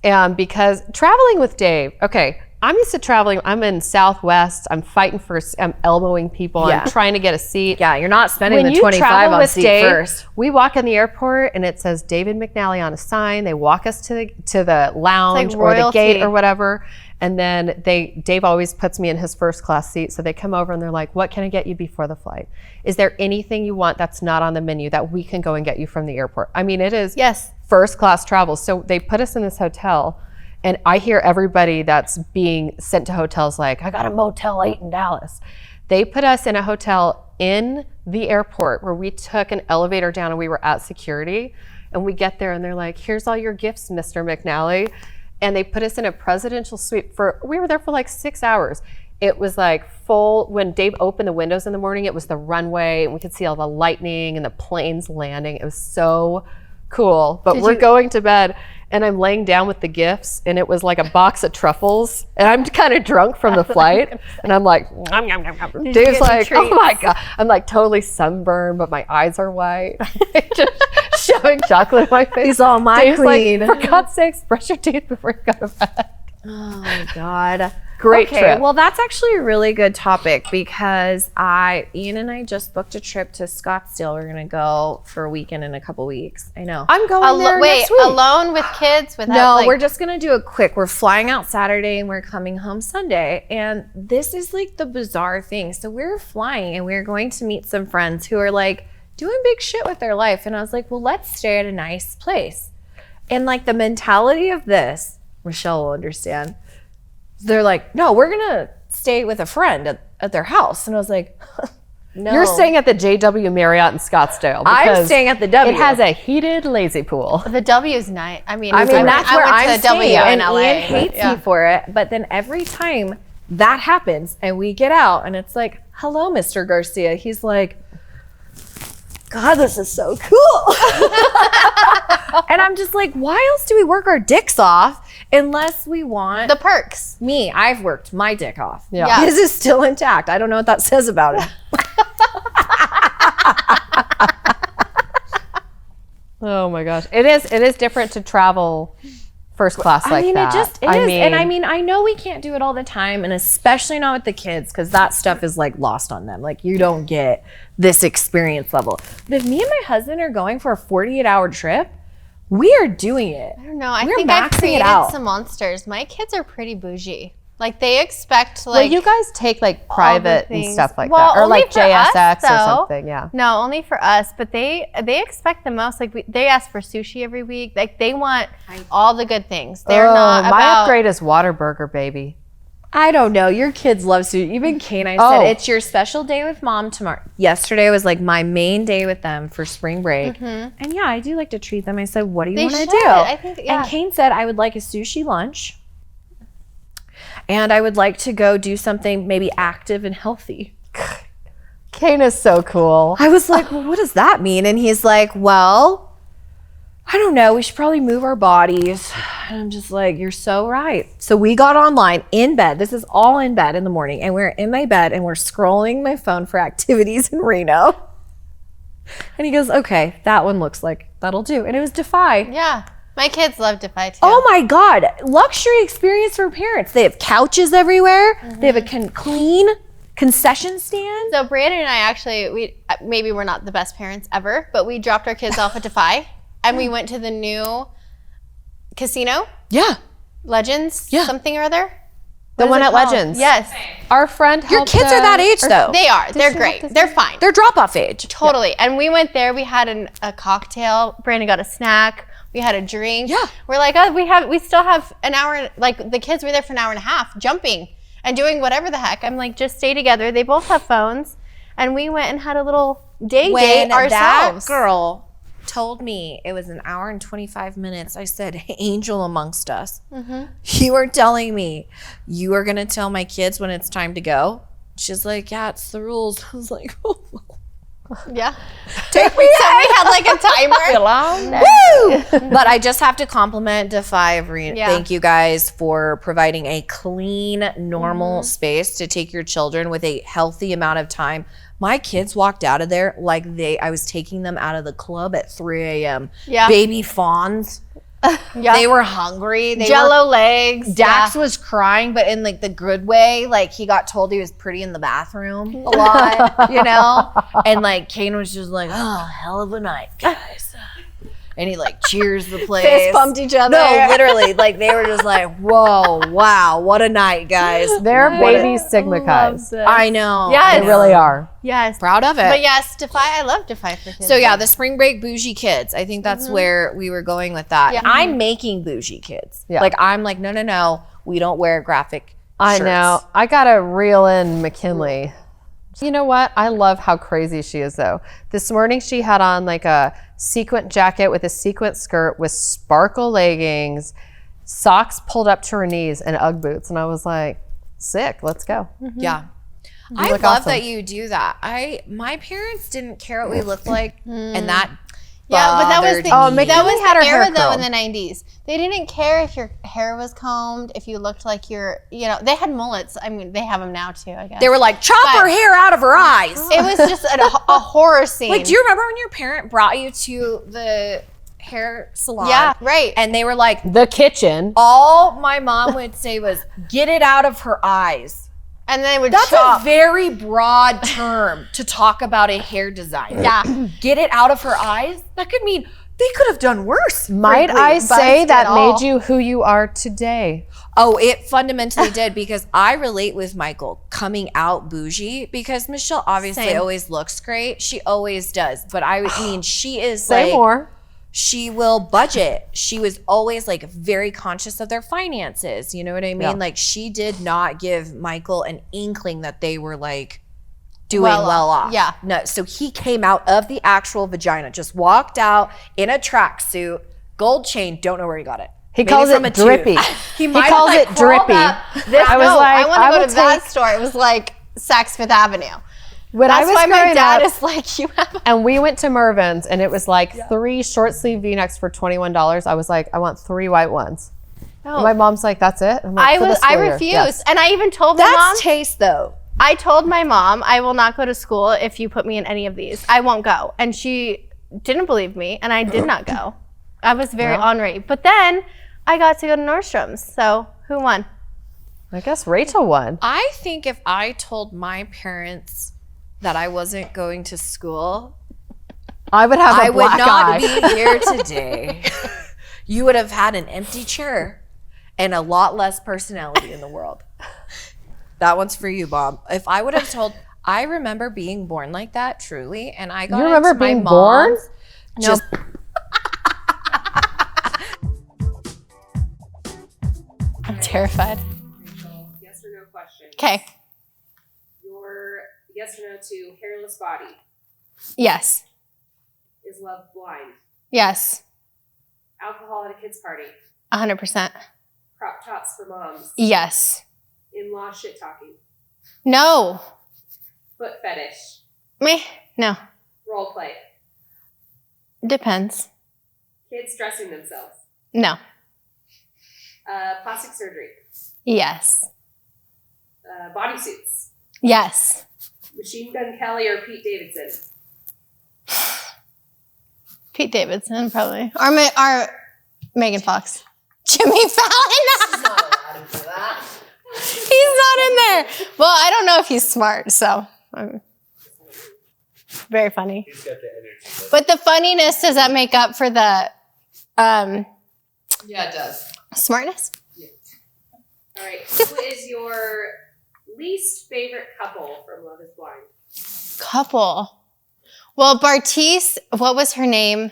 [SPEAKER 1] And because traveling with Dave, okay, I'm used to traveling. I'm in Southwest. I'm fighting I'm elbowing people.
[SPEAKER 3] Yeah.
[SPEAKER 1] I'm trying to get a seat.
[SPEAKER 3] Yeah, you're not spending
[SPEAKER 1] When
[SPEAKER 3] the
[SPEAKER 1] you
[SPEAKER 3] 25
[SPEAKER 1] travel
[SPEAKER 3] on
[SPEAKER 1] with
[SPEAKER 3] seat
[SPEAKER 1] Dave,
[SPEAKER 3] first.
[SPEAKER 1] we walk in the airport and it says David McNally on a sign. They walk us to the lounge or the gate
[SPEAKER 2] royalty.
[SPEAKER 1] or whatever. And then Dave always puts me in his first class seat. So they come over and they're like, what can I get you before the flight? Is there anything you want that's not on the menu that we can go and get you from the airport? I mean, it is first class travel. So they put us in this hotel. And I hear everybody that's being sent to hotels like, I got a Motel 8 in Dallas. They put us in a hotel in the airport where we took an elevator down and we were at security. And we get there and they're like, here's all your gifts, Mr. McNally. And they put us in a presidential suite we were there for like 6 hours. It was like full, when Dave opened the windows in the morning, it was the runway and we could see all the lightning and the planes landing. It was so cool. But we're going to bed and I'm laying down with the gifts and it was like a box of truffles and I'm kind of drunk from the flight and I'm like, nom, nom, nom, nom. Dave's like, oh my God. I'm like totally sunburned, but my eyes are white. Just shoving chocolate in my face.
[SPEAKER 3] He's all my
[SPEAKER 1] Dave's
[SPEAKER 3] queen.
[SPEAKER 1] like, for God's sakes, brush your teeth before you go to bed.
[SPEAKER 3] Oh my God.
[SPEAKER 1] Great trip.
[SPEAKER 3] Well, that's actually a really good topic because Ian and I just booked a trip to Scottsdale. We're going to go for a weekend in a couple weeks. I know.
[SPEAKER 1] I'm going there
[SPEAKER 2] wait,
[SPEAKER 1] next week.
[SPEAKER 2] alone with kids without
[SPEAKER 3] No,
[SPEAKER 2] like,
[SPEAKER 3] we're just going to do it quick. We're flying out Saturday and we're coming home Sunday. And this is like the bizarre thing. So we're flying and we're going to meet some friends who are like doing big shit with their life. And I was like, well, let's stay at a nice place. And like the mentality of this, Michelle will understand. They're like, no, we're going to stay with a friend at their house. And I was like, no.
[SPEAKER 1] You're staying at the JW Marriott in Scottsdale.
[SPEAKER 3] I'm
[SPEAKER 1] because
[SPEAKER 3] staying at the W.
[SPEAKER 1] It has a heated lazy pool.
[SPEAKER 2] the W's night. I mean,
[SPEAKER 3] that's where I'm
[SPEAKER 2] went to the W
[SPEAKER 3] staying.
[SPEAKER 2] in
[SPEAKER 3] And
[SPEAKER 2] LA.
[SPEAKER 3] Ian hates me for it. But then every time that happens and we get out and it's like, hello, Mr. Garcia. He's like, God, this is so cool. And I'm just like, why else do we work our dicks off unless we want
[SPEAKER 2] The perks.
[SPEAKER 3] me? I've worked my dick off.
[SPEAKER 1] Yeah.
[SPEAKER 3] His is still intact. I don't know what that says about it.
[SPEAKER 1] Oh my gosh. It is different to travel first class like that.
[SPEAKER 3] It just is. And I mean, I know we can't do it all the time, and especially not with the kids, because that stuff is like lost on them. Like you don't get this experience level. But if me and my husband are going for a 48-hour trip, we are doing it.
[SPEAKER 2] I don't know. I
[SPEAKER 3] We're
[SPEAKER 2] think I've
[SPEAKER 3] maxing it
[SPEAKER 2] created
[SPEAKER 3] out.
[SPEAKER 2] some monsters. My kids are pretty bougie. Like they expect
[SPEAKER 1] well,
[SPEAKER 2] like
[SPEAKER 1] you guys take like
[SPEAKER 2] all the
[SPEAKER 1] private and
[SPEAKER 2] things.
[SPEAKER 1] stuff like
[SPEAKER 2] Well,
[SPEAKER 1] that, or
[SPEAKER 2] only
[SPEAKER 1] like
[SPEAKER 2] for us,
[SPEAKER 1] JSX or
[SPEAKER 2] though.
[SPEAKER 1] something. Yeah.
[SPEAKER 2] No, only for us. But they expect the most. Like they ask for sushi every week. Like they want all the good things. They're not
[SPEAKER 1] my
[SPEAKER 2] about.
[SPEAKER 1] upgrade is Whataburger, baby.
[SPEAKER 3] I don't know. Your kids love sushi. Even Kane, I said, it's your special day with mom tomorrow. Yesterday was like my main day with them for spring break. And yeah, I do like to treat them. I said, what do you
[SPEAKER 2] They
[SPEAKER 3] want to
[SPEAKER 2] should.
[SPEAKER 3] do?
[SPEAKER 2] I think, yeah.
[SPEAKER 3] And Kane said, I would like a sushi lunch. And I would like to go do something maybe active and healthy.
[SPEAKER 1] Kane is so cool.
[SPEAKER 3] I was like, well, what does that mean? And he's like, well, I don't know. We should probably move our bodies. And I'm just like, you're so right. So we got online in bed. This is all in bed in the morning. And we're in my bed and we're scrolling my phone for activities in Reno. And he goes, okay, that one looks like that'll do. And it was Defy.
[SPEAKER 2] Yeah. My kids love Defy too.
[SPEAKER 3] Oh my God. Luxury experience for parents. They have couches everywhere. They have a clean concession stand.
[SPEAKER 2] So Brandon and I actually, maybe we're not the best parents ever, but we dropped our kids off at Defy and we went to the new casino,
[SPEAKER 3] Yeah.
[SPEAKER 2] Legends,
[SPEAKER 3] Yeah.
[SPEAKER 2] something or other.
[SPEAKER 1] The
[SPEAKER 2] What
[SPEAKER 1] one
[SPEAKER 2] is
[SPEAKER 1] at
[SPEAKER 2] it called?
[SPEAKER 1] Legends.
[SPEAKER 2] Yes,
[SPEAKER 1] Our friend
[SPEAKER 3] Your
[SPEAKER 1] helped,
[SPEAKER 3] kids are that age though.
[SPEAKER 2] they are. They're
[SPEAKER 1] she
[SPEAKER 2] great.
[SPEAKER 1] help us
[SPEAKER 2] They're fine.
[SPEAKER 3] They're drop off age.
[SPEAKER 2] Totally. And we went there. We had a cocktail. Brandon got a snack. We had a drink.
[SPEAKER 3] Yeah.
[SPEAKER 2] We're like, oh, we still have an hour. Like the kids were there for an hour and a half, jumping and doing whatever the heck. I'm like, just stay together. They both have phones, and we went and had a little date
[SPEAKER 3] When
[SPEAKER 2] ourselves.
[SPEAKER 3] that girl told me it was an hour and 25 minutes, I said, angel amongst us. You are telling me you are going to tell my kids when it's time to go? She's like, yeah, it's the rules. I was like, oh.
[SPEAKER 2] Yeah.
[SPEAKER 3] Take me
[SPEAKER 2] So we had like a timer.
[SPEAKER 3] Woo! But I just have to compliment Defy.
[SPEAKER 2] Yeah.
[SPEAKER 3] Thank you guys for providing a clean, normal space to take your children with a healthy amount of time. My kids walked out of there like I was taking them out of the club at 3 a.m.
[SPEAKER 2] Yeah.
[SPEAKER 3] Baby fawns.
[SPEAKER 2] Yeah.
[SPEAKER 3] They were hungry. They
[SPEAKER 2] Jello legs.
[SPEAKER 3] Dax
[SPEAKER 2] Yeah.
[SPEAKER 3] was crying, but in like the good way. Like he got told he was pretty in the bathroom a lot, you know? And like Kane was just like, oh, hell of a night, guys. And he like cheers the place.
[SPEAKER 2] Fist bumped each other.
[SPEAKER 3] No, literally. Like they were just like, whoa, wow, what a night, guys.
[SPEAKER 1] They're
[SPEAKER 3] What
[SPEAKER 1] baby Sigma guys.
[SPEAKER 3] I know.
[SPEAKER 2] Yes.
[SPEAKER 1] They really are.
[SPEAKER 2] Yes.
[SPEAKER 3] Proud of it.
[SPEAKER 2] But yes, Defy. I love Defy for kids.
[SPEAKER 3] So yeah, the spring break bougie kids. I think that's where we were going with that.
[SPEAKER 2] Yeah.
[SPEAKER 3] I'm making bougie kids.
[SPEAKER 1] Yeah.
[SPEAKER 3] Like I'm like, no, we don't wear graphic
[SPEAKER 1] I
[SPEAKER 3] shirts.
[SPEAKER 1] know. I gotta reel in McKinley. You know what? I love how crazy she is though. This morning she had on like a sequin jacket with a sequin skirt with sparkle leggings, socks pulled up to her knees, and Ugg boots. And I was like, sick, let's go.
[SPEAKER 3] Yeah. I
[SPEAKER 1] look
[SPEAKER 3] love
[SPEAKER 1] awesome.
[SPEAKER 3] that you do that. My parents didn't care what we looked like, and that
[SPEAKER 2] Yeah, but that was
[SPEAKER 3] bothered
[SPEAKER 2] the,
[SPEAKER 3] me.
[SPEAKER 2] that was
[SPEAKER 1] had
[SPEAKER 2] the
[SPEAKER 1] her hair
[SPEAKER 2] era though in
[SPEAKER 1] curled.
[SPEAKER 2] the 90s. They didn't care if your hair was combed, if you looked like they had mullets. I mean, they have them now too, I guess.
[SPEAKER 3] They were like, chop
[SPEAKER 2] But-
[SPEAKER 3] her hair out of her eyes.
[SPEAKER 2] It was just a horror scene.
[SPEAKER 3] Like, do you remember when your parent brought you to the hair salon?
[SPEAKER 2] Yeah, right.
[SPEAKER 3] And they were like,
[SPEAKER 1] The kitchen.
[SPEAKER 3] all my mom would say was, get it out of her eyes.
[SPEAKER 2] And then they would
[SPEAKER 3] That's
[SPEAKER 2] chop.
[SPEAKER 3] a very broad term to talk about a hair design.
[SPEAKER 2] Yeah.
[SPEAKER 3] Get it out of her eyes? That could mean they could have done worse.
[SPEAKER 1] Might
[SPEAKER 3] frankly.
[SPEAKER 1] I say
[SPEAKER 2] buzzed
[SPEAKER 1] that
[SPEAKER 2] it all.
[SPEAKER 1] made you who you are today?
[SPEAKER 3] Oh, it fundamentally did, because I relate with Michael coming out bougie, because Michelle obviously
[SPEAKER 2] Same.
[SPEAKER 3] always looks great. She always does. But I mean, she is
[SPEAKER 1] Say
[SPEAKER 3] like,
[SPEAKER 1] more.
[SPEAKER 3] she will budget. She was always like very conscious of their finances. You know what I mean?
[SPEAKER 1] Yeah.
[SPEAKER 3] Like she did not give Michael an inkling that they were like doing
[SPEAKER 2] Well
[SPEAKER 3] well
[SPEAKER 2] off.
[SPEAKER 3] off.
[SPEAKER 2] Yeah.
[SPEAKER 3] No. So he came out of the actual vagina, just walked out in a tracksuit, gold chain. Don't know where he got it.
[SPEAKER 1] He
[SPEAKER 3] Maybe
[SPEAKER 1] calls
[SPEAKER 3] from
[SPEAKER 1] it
[SPEAKER 3] a tube.
[SPEAKER 1] drippy.
[SPEAKER 3] He
[SPEAKER 1] calls it drippy. I was like,
[SPEAKER 2] I want
[SPEAKER 1] I
[SPEAKER 2] to go
[SPEAKER 1] will
[SPEAKER 2] to that
[SPEAKER 1] take-
[SPEAKER 2] store. It was like Saks Fifth Avenue.
[SPEAKER 1] When
[SPEAKER 2] That's
[SPEAKER 1] I was
[SPEAKER 2] why my
[SPEAKER 1] growing
[SPEAKER 2] dad
[SPEAKER 1] up,
[SPEAKER 2] is like, you have.
[SPEAKER 1] and we went to Mervyn's, and it was like 3 short sleeve V-necks for $21. I was like, I want 3 white ones.
[SPEAKER 2] No.
[SPEAKER 1] And my mom's like, that's it? I'm like,
[SPEAKER 2] I
[SPEAKER 1] "For the
[SPEAKER 2] was. I
[SPEAKER 1] school year."
[SPEAKER 2] refused,
[SPEAKER 1] Yes.
[SPEAKER 2] and I even told my mom.
[SPEAKER 3] That's taste though.
[SPEAKER 2] I told my mom, I will not go to school if you put me in any of these. I won't go. And she didn't believe me, and I did not go. I was very ornery. But then I got to go to Nordstrom's. So who won?
[SPEAKER 1] I guess Rachel won.
[SPEAKER 3] I think if I told my parents that I wasn't going to school,
[SPEAKER 1] I would have a
[SPEAKER 3] I would
[SPEAKER 1] black
[SPEAKER 3] not
[SPEAKER 1] eye.
[SPEAKER 3] be here today. You would have had an empty chair and a lot less personality in the world. That one's for you, Bob. If I would have told, I remember being born like that, truly, and I got
[SPEAKER 1] You remember
[SPEAKER 3] into my
[SPEAKER 1] being born?
[SPEAKER 3] mom's just
[SPEAKER 2] I'm terrified.
[SPEAKER 5] Yes or no question.
[SPEAKER 2] Okay.
[SPEAKER 5] Your yes or no to hairless body.
[SPEAKER 2] Yes.
[SPEAKER 5] Is love blind?
[SPEAKER 2] Yes.
[SPEAKER 5] Alcohol at a kid's party.
[SPEAKER 2] 100%.
[SPEAKER 5] Crop tops for moms.
[SPEAKER 2] Yes.
[SPEAKER 5] In-law shit talking.
[SPEAKER 2] No.
[SPEAKER 5] Foot fetish.
[SPEAKER 2] Me? No.
[SPEAKER 5] Role play.
[SPEAKER 2] Depends.
[SPEAKER 5] Kids dressing themselves.
[SPEAKER 2] No.
[SPEAKER 5] Plastic surgery.
[SPEAKER 2] Yes.
[SPEAKER 5] Bodysuits.
[SPEAKER 2] Yes.
[SPEAKER 5] Machine Gun Kelly or Pete Davidson?
[SPEAKER 2] Pete Davidson, probably. Or Megan Fox. Jimmy Fallon. He's not in there. Well, I don't know if he's smart, so very funny.
[SPEAKER 6] He's got the energy.
[SPEAKER 2] But the funniness, does that make up for the
[SPEAKER 1] Yeah, it does.
[SPEAKER 2] smartness?
[SPEAKER 5] All right. Who is your least favorite couple from Love is Blind?
[SPEAKER 2] Couple. Well, Bartice, what was her name?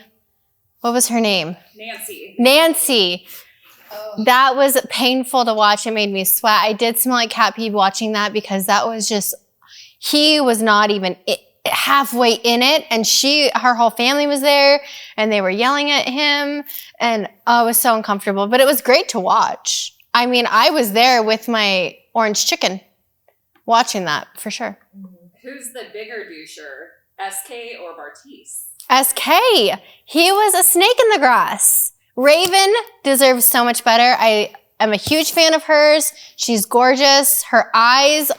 [SPEAKER 5] Nancy.
[SPEAKER 2] Nancy. That was painful to watch. It made me sweat. I did smell like cat pee watching that because that was just, he was not even halfway in it. And her whole family was there and they were yelling at him. And it was so uncomfortable, but it was great to watch. I mean, I was there with my orange chicken watching that for sure.
[SPEAKER 5] Who's the bigger doucher, SK or Bartice?
[SPEAKER 2] SK, he was a snake in the grass. Raven deserves so much better. I am a huge fan of hers. She's gorgeous. Her eyes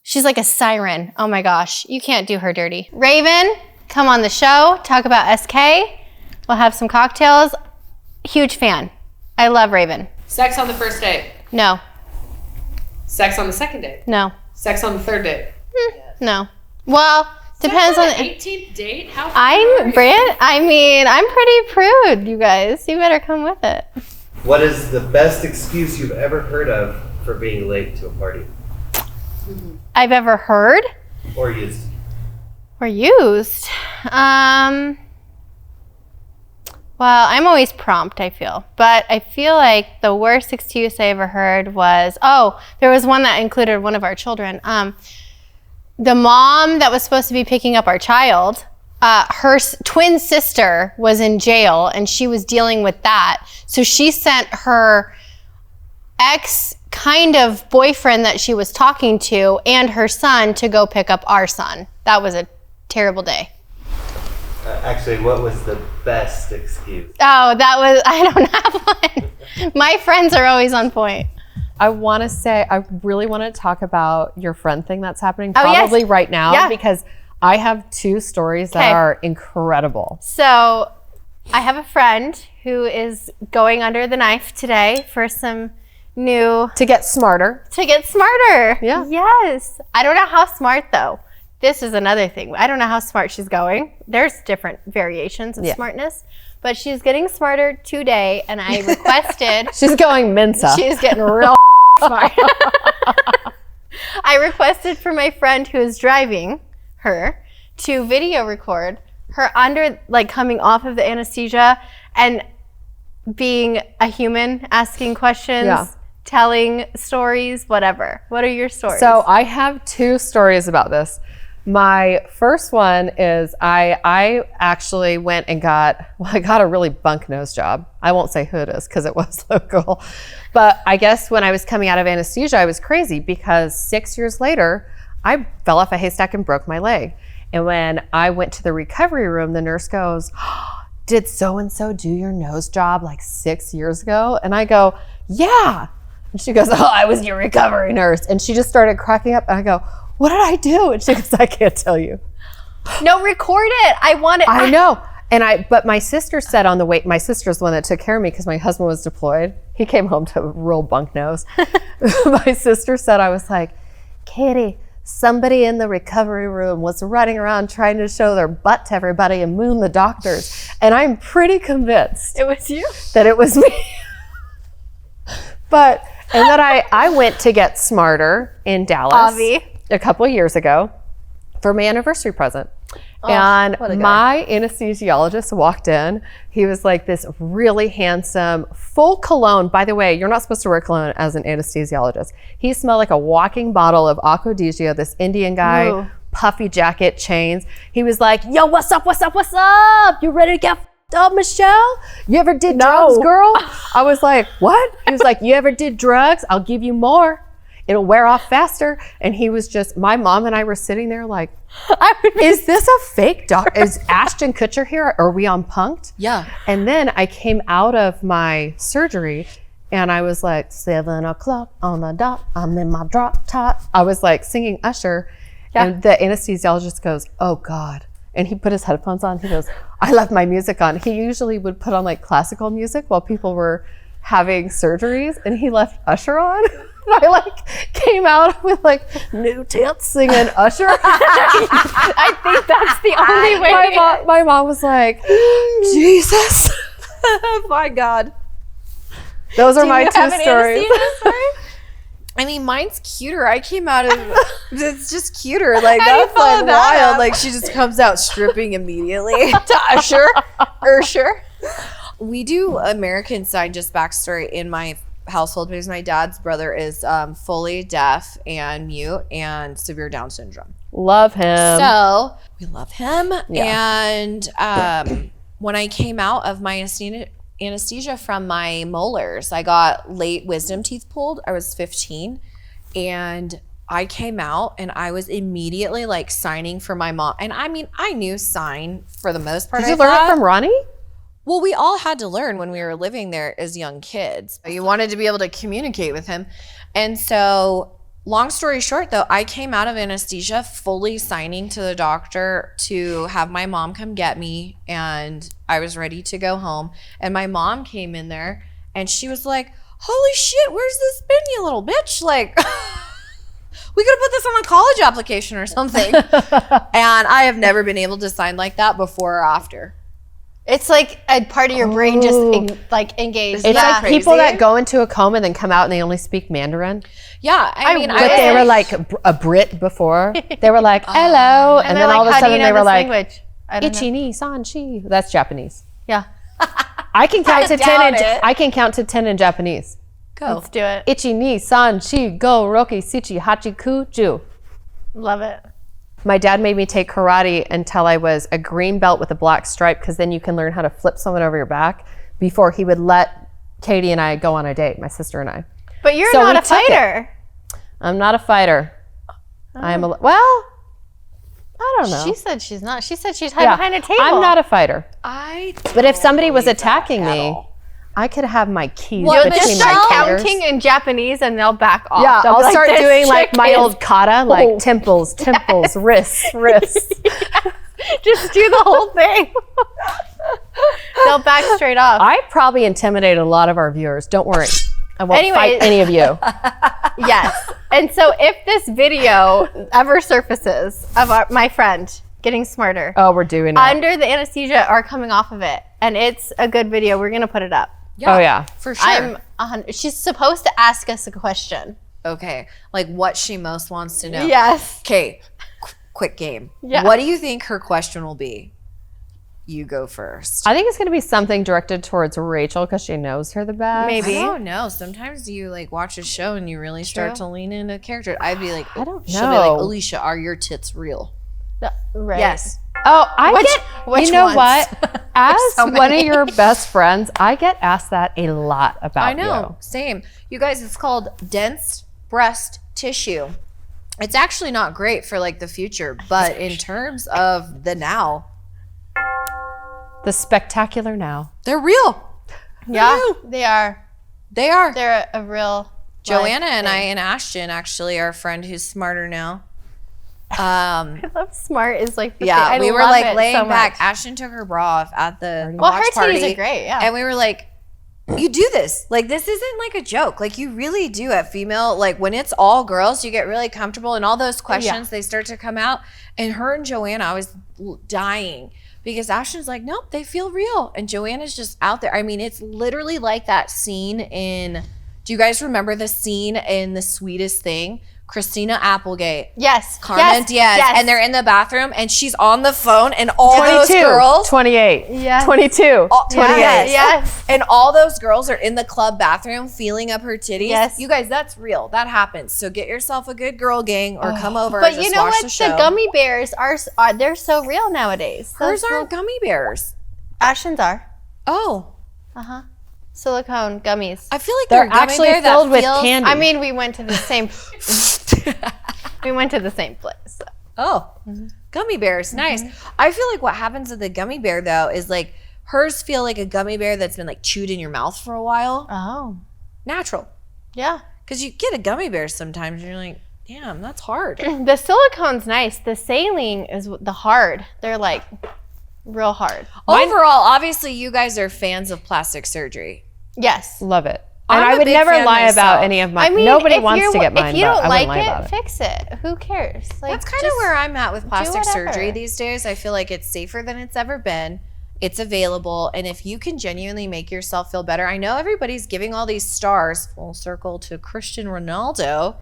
[SPEAKER 2] she's like a siren. Oh my gosh, you can't do her dirty. Raven, come on the show, talk about SK. We'll have some cocktails. Huge fan. I love Raven.
[SPEAKER 1] Sex on the first date.
[SPEAKER 2] No,
[SPEAKER 1] Sex on the second date.
[SPEAKER 2] no,
[SPEAKER 1] Sex on the third date.
[SPEAKER 2] no. Well, depends on the
[SPEAKER 5] 18th date? How
[SPEAKER 2] I'm pretty prude, you guys. You better come with it.
[SPEAKER 6] What is the best excuse you've ever heard of for being late to a party
[SPEAKER 2] I've ever heard
[SPEAKER 6] or used?
[SPEAKER 2] or used. Well, I'm always prompt, I feel. But I feel like the worst excuse I ever heard was, there was one that included one of our children. The mom that was supposed to be picking up our child, her twin sister was in jail and she was dealing with that. So she sent her ex kind of boyfriend that she was talking to and her son to go pick up our son. That was a terrible day.
[SPEAKER 6] Actually, what was the best excuse?
[SPEAKER 2] I don't have one. My friends are always on point.
[SPEAKER 1] I want to say, I really want to talk about your friend thing that's happening
[SPEAKER 2] Oh, yes.
[SPEAKER 1] probably right now
[SPEAKER 2] Yeah.
[SPEAKER 1] because I have two stories that
[SPEAKER 2] Okay.
[SPEAKER 1] are incredible.
[SPEAKER 2] So I have a friend who is going under the knife today for some new,
[SPEAKER 1] To get smarter.
[SPEAKER 2] to get smarter.
[SPEAKER 1] Yeah.
[SPEAKER 2] Yes. I don't know how smart though. This is another thing. I don't know how smart she's going. There's different variations of smartness, but she's getting smarter today and I requested.
[SPEAKER 1] She's going Mensa.
[SPEAKER 2] She's getting real smart. I requested for my friend who is driving her to video record her coming off of the anesthesia and being a human, asking questions,
[SPEAKER 1] Yeah.
[SPEAKER 2] telling stories, whatever. What are your stories?
[SPEAKER 1] So I have two stories about this. My first one is I actually went and got a really bunk nose job. I won't say who it is because it was local. But I guess when I was coming out of anesthesia, I was crazy because 6 years later, I fell off a haystack and broke my leg. And when I went to the recovery room, the nurse goes, did so-and-so do your nose job like 6 years ago? And I go, yeah. And she goes, I was your recovery nurse. And she just started cracking up. And I go, what did I do? And she goes, I can't tell you.
[SPEAKER 2] no, record it. I want it.
[SPEAKER 1] I know. But my sister said on the way, my sister's the one that took care of me because my husband was deployed. He came home to real bunk nose. My sister said, I was like, Katie, somebody in the recovery room was running around trying to show their butt to everybody and moon the doctors. And I'm pretty convinced
[SPEAKER 2] It was you.
[SPEAKER 1] that it was me. And then I went to get smarter in Dallas
[SPEAKER 2] Avi.
[SPEAKER 1] a couple of years ago for my anniversary present. And
[SPEAKER 2] what a guy.
[SPEAKER 1] my anesthesiologist walked in. He was like this really handsome, full cologne. By the way, you're not supposed to wear cologne as an anesthesiologist. He smelled like a walking bottle of Aquadigio, this Indian guy,
[SPEAKER 2] Ooh.
[SPEAKER 1] puffy jacket, chains. He was like, yo, what's up, what's up, what's up? You ready to get f***ed up, Michelle? You ever did drugs, girl? I was like, what? He was like, you ever did drugs? I'll give you more. It'll wear off faster. And he was just, my mom and I were sitting there like, is this a fake doc? Is Ashton Kutcher here? Are we on Punk'd?
[SPEAKER 3] Yeah.
[SPEAKER 1] And then I came out of my surgery And I was like, 7 o'clock on the dot, I'm in my drop top. I was like singing Usher. And the anesthesiologist goes, oh God. And he put his headphones on. He goes, I left my music on. He usually would put on like classical music while people were having surgeries. And he left Usher on. And I like came out with like new tits singing Usher.
[SPEAKER 2] I think that's the only way.
[SPEAKER 1] My mom was like, Jesus.
[SPEAKER 3] My God.
[SPEAKER 1] Those are my two stories.
[SPEAKER 3] I mean, mine's cuter. I came out of it's just cuter. Like
[SPEAKER 2] How do you
[SPEAKER 3] that's
[SPEAKER 2] follow
[SPEAKER 3] like
[SPEAKER 2] that
[SPEAKER 3] wild.
[SPEAKER 2] up?
[SPEAKER 3] Like she just comes out stripping immediately to Usher. We do American Sign, just backstory in my household because my dad's brother is fully deaf and mute and severe Down syndrome.
[SPEAKER 1] Love him.
[SPEAKER 3] So we love him.
[SPEAKER 1] Yeah.
[SPEAKER 3] And when I came out of my anesthesia from my molars, I got late wisdom teeth pulled. I was 15 and I came out and I was immediately like signing for my mom. And I mean, I knew sign for the most part.
[SPEAKER 1] Did you learn it from Ronnie?
[SPEAKER 3] Well, we all had to learn when we were living there as young kids. You wanted to be able to communicate with him. And so long story short, though, I came out of anesthesia fully signing to the doctor to have my mom come get me, and I was ready to go home. And my mom came in there, and she was like, holy shit, where's this been, you little bitch? Like, we could have put this on a college application or something. And I have never been able to sign like that before or after.
[SPEAKER 2] It's like a part of your brain just engaged.
[SPEAKER 1] It's like
[SPEAKER 3] crazy?
[SPEAKER 1] people that go into a coma and then come out and they only speak Mandarin.
[SPEAKER 3] Yeah, I mean,
[SPEAKER 1] But they were like a Brit before. They were like, hello. And then
[SPEAKER 2] they're
[SPEAKER 1] all of
[SPEAKER 2] like,
[SPEAKER 1] a
[SPEAKER 2] how do
[SPEAKER 1] sudden
[SPEAKER 2] you know
[SPEAKER 1] they were
[SPEAKER 2] this
[SPEAKER 1] like,
[SPEAKER 2] language? I don't know.
[SPEAKER 1] Ichi ni san shi. That's Japanese.
[SPEAKER 2] Yeah,
[SPEAKER 1] I can count to 10
[SPEAKER 3] doubt it.
[SPEAKER 1] I can count to 10 in Japanese.
[SPEAKER 3] go.
[SPEAKER 2] let's do it.
[SPEAKER 1] Ichi ni san shi go roki sichi hachi ku ju.
[SPEAKER 2] Love it.
[SPEAKER 1] My dad made me take karate until I was a green belt with a black stripe because then you can learn how to flip someone over your back before he would let Katie and I go on a date, my sister and I.
[SPEAKER 2] But you're
[SPEAKER 1] So
[SPEAKER 2] not
[SPEAKER 1] we
[SPEAKER 2] a
[SPEAKER 1] took it.
[SPEAKER 2] fighter.
[SPEAKER 1] I'm not a fighter. I am well, I don't know.
[SPEAKER 2] She said she's not. She said she's hiding behind a table.
[SPEAKER 1] I'm not a fighter.
[SPEAKER 3] I
[SPEAKER 1] But if somebody was
[SPEAKER 3] believe that
[SPEAKER 1] attacking
[SPEAKER 3] at
[SPEAKER 1] me,
[SPEAKER 3] all.
[SPEAKER 1] I could have my keys
[SPEAKER 2] You'll
[SPEAKER 1] between
[SPEAKER 2] just
[SPEAKER 1] my
[SPEAKER 2] start
[SPEAKER 1] fingers.
[SPEAKER 2] counting in Japanese and they'll back off.
[SPEAKER 1] Yeah,
[SPEAKER 2] They'll be
[SPEAKER 1] I'll
[SPEAKER 2] like,
[SPEAKER 1] start
[SPEAKER 2] "This
[SPEAKER 1] doing like
[SPEAKER 2] chick
[SPEAKER 1] my
[SPEAKER 2] is-"
[SPEAKER 1] old kata, like temples, wrists.
[SPEAKER 2] Just do the whole thing. They'll back straight off.
[SPEAKER 1] I probably intimidated a lot of our viewers. Don't worry. I won't
[SPEAKER 2] Anyway.
[SPEAKER 1] fight any of you.
[SPEAKER 2] Yes. And so if this video ever surfaces of my friend getting smarter
[SPEAKER 1] Oh, we're doing it.
[SPEAKER 2] under the anesthesia or coming off of it, and it's a good video, we're going to put it up.
[SPEAKER 1] Oh, yeah.
[SPEAKER 3] for sure.
[SPEAKER 2] She's supposed to ask us a question.
[SPEAKER 3] Okay, like what she most wants to know.
[SPEAKER 2] Yes.
[SPEAKER 3] Okay, quick game.
[SPEAKER 2] Yeah.
[SPEAKER 3] What do you think her question will be? You go first.
[SPEAKER 1] I think it's going to be something directed towards Rachel because she knows her the best.
[SPEAKER 2] Maybe.
[SPEAKER 3] I don't know. Sometimes you like watch a show and you really start to lean into character. I'd be like,
[SPEAKER 1] I don't
[SPEAKER 3] She'll be like,
[SPEAKER 1] know.
[SPEAKER 3] Alicia, are your tits real?
[SPEAKER 2] Right.
[SPEAKER 3] Yes.
[SPEAKER 1] Oh,
[SPEAKER 2] Which
[SPEAKER 1] you know
[SPEAKER 2] ones?
[SPEAKER 1] what? As
[SPEAKER 3] so
[SPEAKER 1] one of
[SPEAKER 3] many.
[SPEAKER 1] your best friends, I get asked that a lot about
[SPEAKER 3] I know. Same. You guys, it's called dense breast tissue. It's actually not great for like the future, but in terms of the now,
[SPEAKER 1] you. The spectacular now.
[SPEAKER 3] they're real.
[SPEAKER 2] Yeah, they are.
[SPEAKER 3] They are.
[SPEAKER 2] They're a real.
[SPEAKER 3] Joanna
[SPEAKER 2] life
[SPEAKER 3] and I
[SPEAKER 2] thing.
[SPEAKER 3] and Ashton, actually, our friend who's smarter now.
[SPEAKER 2] I love smart is like the
[SPEAKER 3] Yeah,
[SPEAKER 2] thing. I
[SPEAKER 3] we were
[SPEAKER 2] love
[SPEAKER 3] like
[SPEAKER 2] it
[SPEAKER 3] laying
[SPEAKER 2] so
[SPEAKER 3] back.
[SPEAKER 2] much.
[SPEAKER 3] Ashton took her bra off at the
[SPEAKER 2] Well,
[SPEAKER 3] watch
[SPEAKER 2] her
[SPEAKER 3] party,
[SPEAKER 2] titties are great. Yeah.
[SPEAKER 3] and we were like, "You do this? Like, this isn't like a joke. Like, you really do at female. Like, when it's all girls, you get really comfortable, and all those questions they start to come out. And her and Joanna, I was dying because Ashton's like, nope, they feel real, and Joanna's just out there. I mean, it's literally like that scene in. Do you guys remember the scene in The Sweetest Thing? Christina Applegate.
[SPEAKER 2] Yes.
[SPEAKER 3] Carmen Diaz,
[SPEAKER 2] Yes.
[SPEAKER 3] and they're in the bathroom, and she's on the phone, and all those
[SPEAKER 1] 22,
[SPEAKER 3] girls,
[SPEAKER 1] 28,
[SPEAKER 2] Yes.
[SPEAKER 1] 22,
[SPEAKER 3] all-
[SPEAKER 1] 28.
[SPEAKER 2] Yes.
[SPEAKER 3] and all those girls are in the club bathroom feeling up her titties.
[SPEAKER 2] Yes.
[SPEAKER 3] You guys, that's real. That happens. So get yourself a good girl gang, or come over.
[SPEAKER 2] But
[SPEAKER 3] and
[SPEAKER 2] you
[SPEAKER 3] just
[SPEAKER 2] know
[SPEAKER 3] watch
[SPEAKER 2] what?
[SPEAKER 3] The
[SPEAKER 2] The
[SPEAKER 3] show.
[SPEAKER 2] gummy bears are they're so real nowadays.
[SPEAKER 3] Hers
[SPEAKER 2] Those
[SPEAKER 3] aren't gummy bears.
[SPEAKER 2] Ashton's are.
[SPEAKER 3] Oh,
[SPEAKER 2] Silicone gummies.
[SPEAKER 3] I feel like
[SPEAKER 1] They're
[SPEAKER 3] they're, a gummy
[SPEAKER 1] actually
[SPEAKER 3] bear that
[SPEAKER 1] filled with
[SPEAKER 3] feels-
[SPEAKER 1] candy.
[SPEAKER 2] I mean, we went to the same. We went to the same place. So.
[SPEAKER 3] Oh, gummy bears, nice. I feel like what happens with the gummy bear though is like hers feel like a gummy bear that's been like chewed in your mouth for a while.
[SPEAKER 2] Oh.
[SPEAKER 3] natural.
[SPEAKER 2] Yeah.
[SPEAKER 3] Because you get a gummy bear sometimes and you're like, damn, that's hard.
[SPEAKER 2] The silicone's nice. The saline is the hard. They're like real hard.
[SPEAKER 3] Overall, obviously, you guys are fans of plastic surgery.
[SPEAKER 2] Yes.
[SPEAKER 1] Love it. And
[SPEAKER 3] I'm
[SPEAKER 1] I
[SPEAKER 3] a
[SPEAKER 1] would
[SPEAKER 3] big
[SPEAKER 1] never
[SPEAKER 3] fan
[SPEAKER 1] lie
[SPEAKER 3] myself.
[SPEAKER 1] about any of my.
[SPEAKER 2] I mean,
[SPEAKER 1] nobody
[SPEAKER 2] if
[SPEAKER 1] wants
[SPEAKER 2] you-
[SPEAKER 1] to get mine,
[SPEAKER 2] If you
[SPEAKER 1] but
[SPEAKER 2] don't
[SPEAKER 1] I
[SPEAKER 2] like
[SPEAKER 1] wouldn't lie
[SPEAKER 2] it,
[SPEAKER 1] about it.
[SPEAKER 2] fix it. Who cares? Like,
[SPEAKER 3] That's kind of
[SPEAKER 2] just-
[SPEAKER 3] where I'm at with plastic
[SPEAKER 2] whatever.
[SPEAKER 3] surgery these days. I feel like it's safer than it's ever been. It's available. And if you can genuinely make yourself feel better, I know everybody's giving all these stars full circle to Cristiano Ronaldo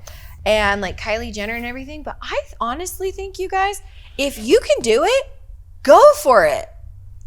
[SPEAKER 3] and like Kylie Jenner and everything. But I honestly think, you guys, if you can do it, go for it.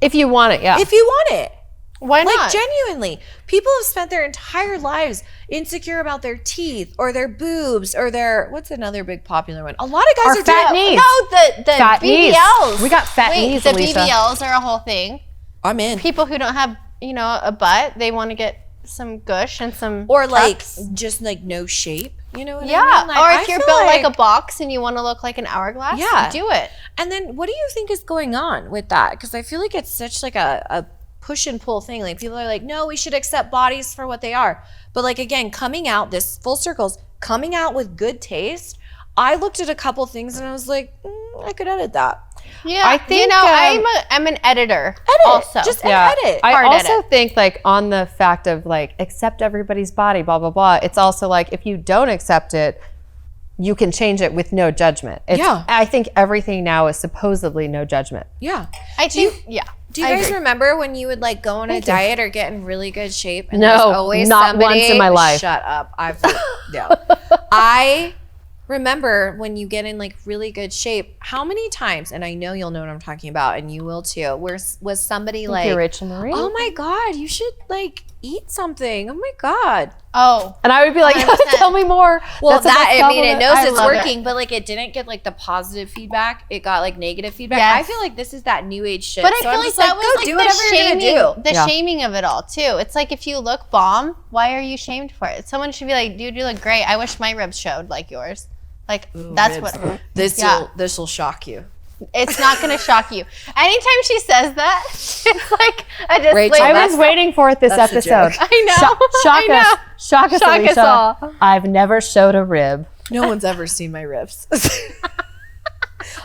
[SPEAKER 1] If you want it, yeah.
[SPEAKER 3] If you want it.
[SPEAKER 2] Why
[SPEAKER 3] Like,
[SPEAKER 2] not?
[SPEAKER 3] genuinely, people have spent their entire lives insecure about their teeth or their boobs or their, what's another big popular one? A lot of guys
[SPEAKER 1] Our
[SPEAKER 3] are
[SPEAKER 1] fat
[SPEAKER 3] doing
[SPEAKER 1] knees.
[SPEAKER 2] No, the
[SPEAKER 1] Fat knees.
[SPEAKER 2] BBLs.
[SPEAKER 1] We got fat
[SPEAKER 2] Wait,
[SPEAKER 1] knees,
[SPEAKER 2] the
[SPEAKER 1] Alicia.
[SPEAKER 2] BBLs are a whole thing.
[SPEAKER 3] I'm in.
[SPEAKER 2] People who don't have, a butt, they want to get some gush and some
[SPEAKER 3] Or like
[SPEAKER 2] tucks.
[SPEAKER 3] just like no shape, you know what
[SPEAKER 2] Yeah,
[SPEAKER 3] I mean? Like,
[SPEAKER 2] or
[SPEAKER 3] I
[SPEAKER 2] if you're
[SPEAKER 3] feel
[SPEAKER 2] built like a box and you want to look like an hourglass,
[SPEAKER 3] Yeah.
[SPEAKER 2] do it.
[SPEAKER 3] And then what do you think is going on with that? Because I feel like it's such like a push and pull thing. Like people are like, no, we should accept bodies for what they are. But like, again, coming out, this full circles, coming out with good taste. I looked at a couple things and I was like, I could edit that.
[SPEAKER 2] Yeah,
[SPEAKER 1] I think,
[SPEAKER 2] I'm an editor. Also,
[SPEAKER 3] Just
[SPEAKER 1] Yeah.
[SPEAKER 3] edit.
[SPEAKER 1] I
[SPEAKER 2] Hard
[SPEAKER 1] also
[SPEAKER 2] edit.
[SPEAKER 1] think like on the fact of like accept everybody's body, blah blah blah. It's also like if you don't accept it, you can change it with no judgment.
[SPEAKER 3] Yeah.
[SPEAKER 1] I think everything now is supposedly no judgment.
[SPEAKER 3] Yeah.
[SPEAKER 2] I think, yeah.
[SPEAKER 3] Do you
[SPEAKER 2] I
[SPEAKER 3] guys
[SPEAKER 2] agree.
[SPEAKER 3] remember when you would like go on a diet or get in really good shape? And
[SPEAKER 1] No,
[SPEAKER 3] there's always
[SPEAKER 1] not
[SPEAKER 3] somebody,
[SPEAKER 1] once in my life.
[SPEAKER 3] Shut up. No. I remember when you get in like really good shape, how many times, and I know you'll know what I'm talking about and you will too, where was somebody like,
[SPEAKER 1] Thank you, Rachel Marie.
[SPEAKER 3] oh my God, you should like eat something. Oh my God.
[SPEAKER 2] Oh,
[SPEAKER 1] And I would be like,
[SPEAKER 2] 100%.
[SPEAKER 1] tell me more.
[SPEAKER 3] Well,
[SPEAKER 1] That's the best
[SPEAKER 3] that, I mean, it
[SPEAKER 1] compliment.
[SPEAKER 3] knows
[SPEAKER 1] I
[SPEAKER 3] it's
[SPEAKER 1] love it.
[SPEAKER 3] working, but like it didn't get like the positive feedback. It got like negative feedback.
[SPEAKER 2] Yes.
[SPEAKER 3] I feel like this is that new age shit.
[SPEAKER 2] but I
[SPEAKER 3] So
[SPEAKER 2] feel
[SPEAKER 3] I'm
[SPEAKER 2] like
[SPEAKER 3] just
[SPEAKER 2] that
[SPEAKER 3] go
[SPEAKER 2] was like
[SPEAKER 3] do
[SPEAKER 2] the
[SPEAKER 3] whatever you're
[SPEAKER 2] shaming,
[SPEAKER 3] gonna do.
[SPEAKER 2] the
[SPEAKER 1] Yeah.
[SPEAKER 2] shaming of it all too. It's like if you look bomb, why are you shamed for it? Someone should be like, dude, you look great. I wish my ribs showed like yours. Like that's
[SPEAKER 3] ribs.
[SPEAKER 2] what.
[SPEAKER 3] This
[SPEAKER 2] Yeah.
[SPEAKER 3] will shock you.
[SPEAKER 2] It's not gonna shock you. Anytime she says that, it's like I just
[SPEAKER 3] Rachel,
[SPEAKER 1] I
[SPEAKER 2] like,
[SPEAKER 1] was waiting for it this
[SPEAKER 3] That's the
[SPEAKER 1] episode.
[SPEAKER 3] joke.
[SPEAKER 2] I know.
[SPEAKER 1] Shock
[SPEAKER 2] I know.
[SPEAKER 1] us. Shock us,
[SPEAKER 2] Shock us
[SPEAKER 1] Alicia.
[SPEAKER 2] all.
[SPEAKER 1] I've never showed a rib.
[SPEAKER 3] No one's ever seen my ribs.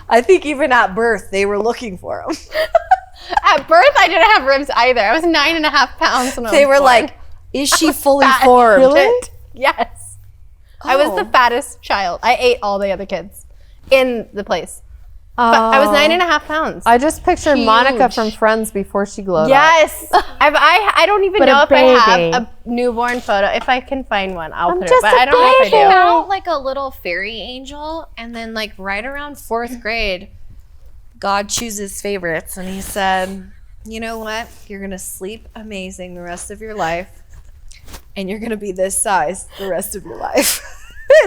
[SPEAKER 3] I think even at birth they were looking for them.
[SPEAKER 2] At birth, I didn't have ribs either. I was 9.5 pounds when I was
[SPEAKER 3] They were
[SPEAKER 2] born.
[SPEAKER 3] like, "Is she fully
[SPEAKER 2] Fat.
[SPEAKER 3] formed?"
[SPEAKER 1] Really?
[SPEAKER 2] Yes. I was the fattest child. I ate all the other kids in the place. But I was 9.5 pounds.
[SPEAKER 1] I just pictured Monica
[SPEAKER 2] Huge.
[SPEAKER 1] from Friends before she glowed up.
[SPEAKER 2] Yes. I don't even
[SPEAKER 1] But
[SPEAKER 2] know
[SPEAKER 1] a
[SPEAKER 2] if I
[SPEAKER 1] baby.
[SPEAKER 2] have a newborn photo. If I can find one, I'll put it.
[SPEAKER 1] just
[SPEAKER 2] But
[SPEAKER 1] a
[SPEAKER 2] I don't know if I
[SPEAKER 3] Came
[SPEAKER 2] do.
[SPEAKER 3] out like a little fairy angel, and then like right around 4th grade, God chooses favorites, and He said, "You know what? You're gonna sleep amazing the rest of your life, and you're gonna be this size the rest of your life."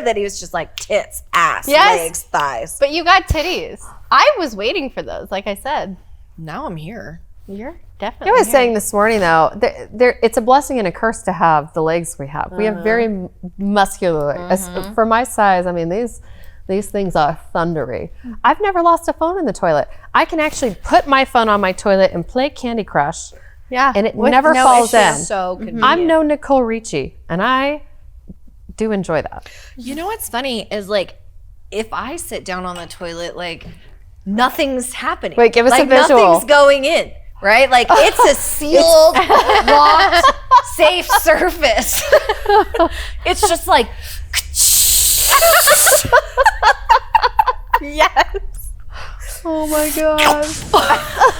[SPEAKER 3] Then He was just like tits, ass,
[SPEAKER 2] Yes.
[SPEAKER 3] legs, thighs.
[SPEAKER 2] But you got titties. I was waiting for those, like I said.
[SPEAKER 3] Now I'm here.
[SPEAKER 2] You're definitely.
[SPEAKER 1] I was
[SPEAKER 2] here.
[SPEAKER 1] saying this morning though, it's a blessing and a curse to have the legs we have. We have very muscular. As, for my size, I mean these things are thundery. I've never lost a phone in the toilet. I can actually put my phone on my toilet and play Candy Crush,
[SPEAKER 2] Yeah.
[SPEAKER 1] and it
[SPEAKER 2] with
[SPEAKER 1] never
[SPEAKER 2] no
[SPEAKER 1] falls
[SPEAKER 2] issues.
[SPEAKER 1] in.
[SPEAKER 3] So convenient.
[SPEAKER 1] I'm no Nicole Ricci, and I do enjoy that.
[SPEAKER 3] You know what's funny is like, if I sit down on the toilet, like nothing's happening.
[SPEAKER 1] Wait, give us a
[SPEAKER 3] like,
[SPEAKER 1] visual.
[SPEAKER 3] Nothing's going in, right? Like it's a sealed, locked, safe surface. It's just like,
[SPEAKER 2] Yes.
[SPEAKER 1] Oh my god.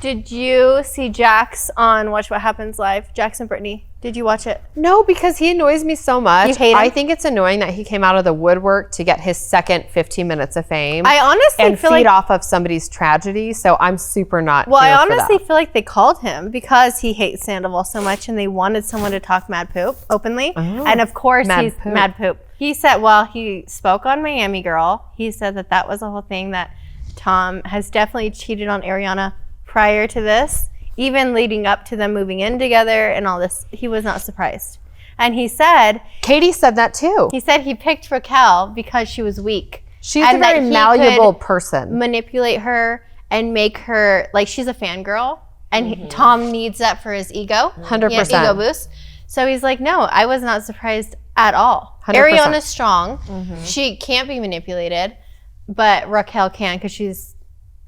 [SPEAKER 2] Did you see Jax on Watch What Happens Live? Jax and Brittany. Did you watch it?
[SPEAKER 1] No, because he annoys me so much.
[SPEAKER 2] You hate him?
[SPEAKER 1] I think it's annoying that he came out of the woodwork to get his second 15 minutes of fame
[SPEAKER 2] I honestly
[SPEAKER 1] and
[SPEAKER 2] feel
[SPEAKER 1] feed
[SPEAKER 2] like.
[SPEAKER 1] off of somebody's tragedy. So I'm super not.
[SPEAKER 2] Well, I
[SPEAKER 1] here for
[SPEAKER 2] honestly
[SPEAKER 1] that.
[SPEAKER 2] feel like they called him because he hates Sandoval so much, and they wanted someone to talk mad poop openly. And of course,
[SPEAKER 1] Mad
[SPEAKER 2] he's
[SPEAKER 1] poop.
[SPEAKER 2] mad poop. He said, well, he spoke on Miami Girl. He said that was a whole thing, that Tom has definitely cheated on Ariana prior to this, even leading up to them moving in together and all this. He was not surprised. And he said
[SPEAKER 1] Katie said that too.
[SPEAKER 2] he picked Raquel because she was weak.
[SPEAKER 1] She's
[SPEAKER 2] and
[SPEAKER 1] a
[SPEAKER 2] that
[SPEAKER 1] very
[SPEAKER 2] he
[SPEAKER 1] malleable
[SPEAKER 2] could
[SPEAKER 1] person.
[SPEAKER 2] manipulate her and make her, like, she's a fangirl. And Tom needs that for his ego.
[SPEAKER 1] 100%.
[SPEAKER 2] Ego boost. So he's like, no, I was not surprised at all.
[SPEAKER 1] 100%.
[SPEAKER 2] Ariana's strong. She can't be manipulated, but Raquel can because she's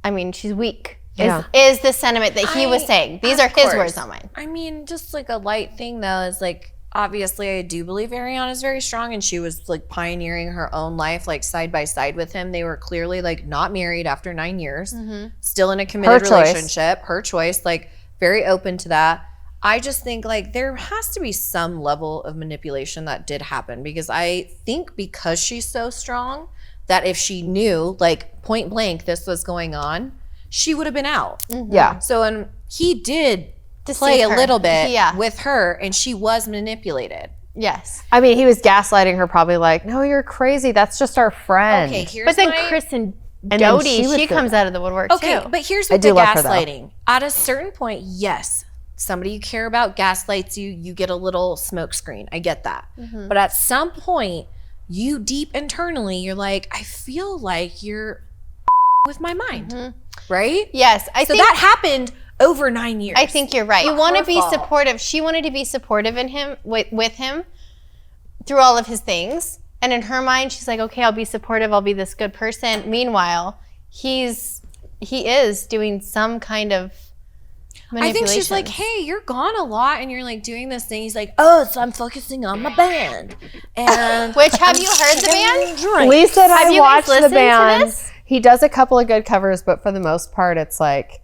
[SPEAKER 2] weak.
[SPEAKER 1] Yeah.
[SPEAKER 2] Is the sentiment that he was saying. These are his words, not mine.
[SPEAKER 3] I mean, just like a light thing though is like, obviously I do believe Ariana is very strong and she was like pioneering her own life like side by side with him. They were clearly like not married after 9 years, still in a committed relationship. Her choice, like very open to that. I just think like there has to be some level of manipulation that did happen because I think because she's so strong that if she knew like point blank this was going on, she would have been out.
[SPEAKER 1] Yeah.
[SPEAKER 3] So and he did play a little bit with her and she was manipulated.
[SPEAKER 2] Yes.
[SPEAKER 1] I mean, he was gaslighting her, probably like, no, you're crazy. That's just our friend.
[SPEAKER 3] Okay, here's
[SPEAKER 2] But then Kristen Doty, she comes out of the woodwork too.
[SPEAKER 3] But here's what the gaslighting. At a certain point, yes, somebody you care about gaslights you, you get a little smoke screen. I get that. But at some point, you deep internally, you're like, I feel like you're with my mind. Right?
[SPEAKER 2] Yes.
[SPEAKER 3] So that happened over 9 years.
[SPEAKER 2] I think you're right. You want to be supportive. She wanted to be supportive in him with him through all of his things. And in her mind, she's like, okay, I'll be supportive. I'll be this good person. Meanwhile, he is doing some kind of manipulation.
[SPEAKER 3] I think she's like, hey, you're gone a lot and you're like doing this thing. He's like, oh, so I'm focusing on my band. And
[SPEAKER 2] which, have you heard the band?
[SPEAKER 1] Lisa and I
[SPEAKER 2] you
[SPEAKER 1] watched
[SPEAKER 2] guys
[SPEAKER 1] the
[SPEAKER 2] listened to
[SPEAKER 1] band.
[SPEAKER 2] this?
[SPEAKER 1] He does a couple of good covers, but for the most part, it's like,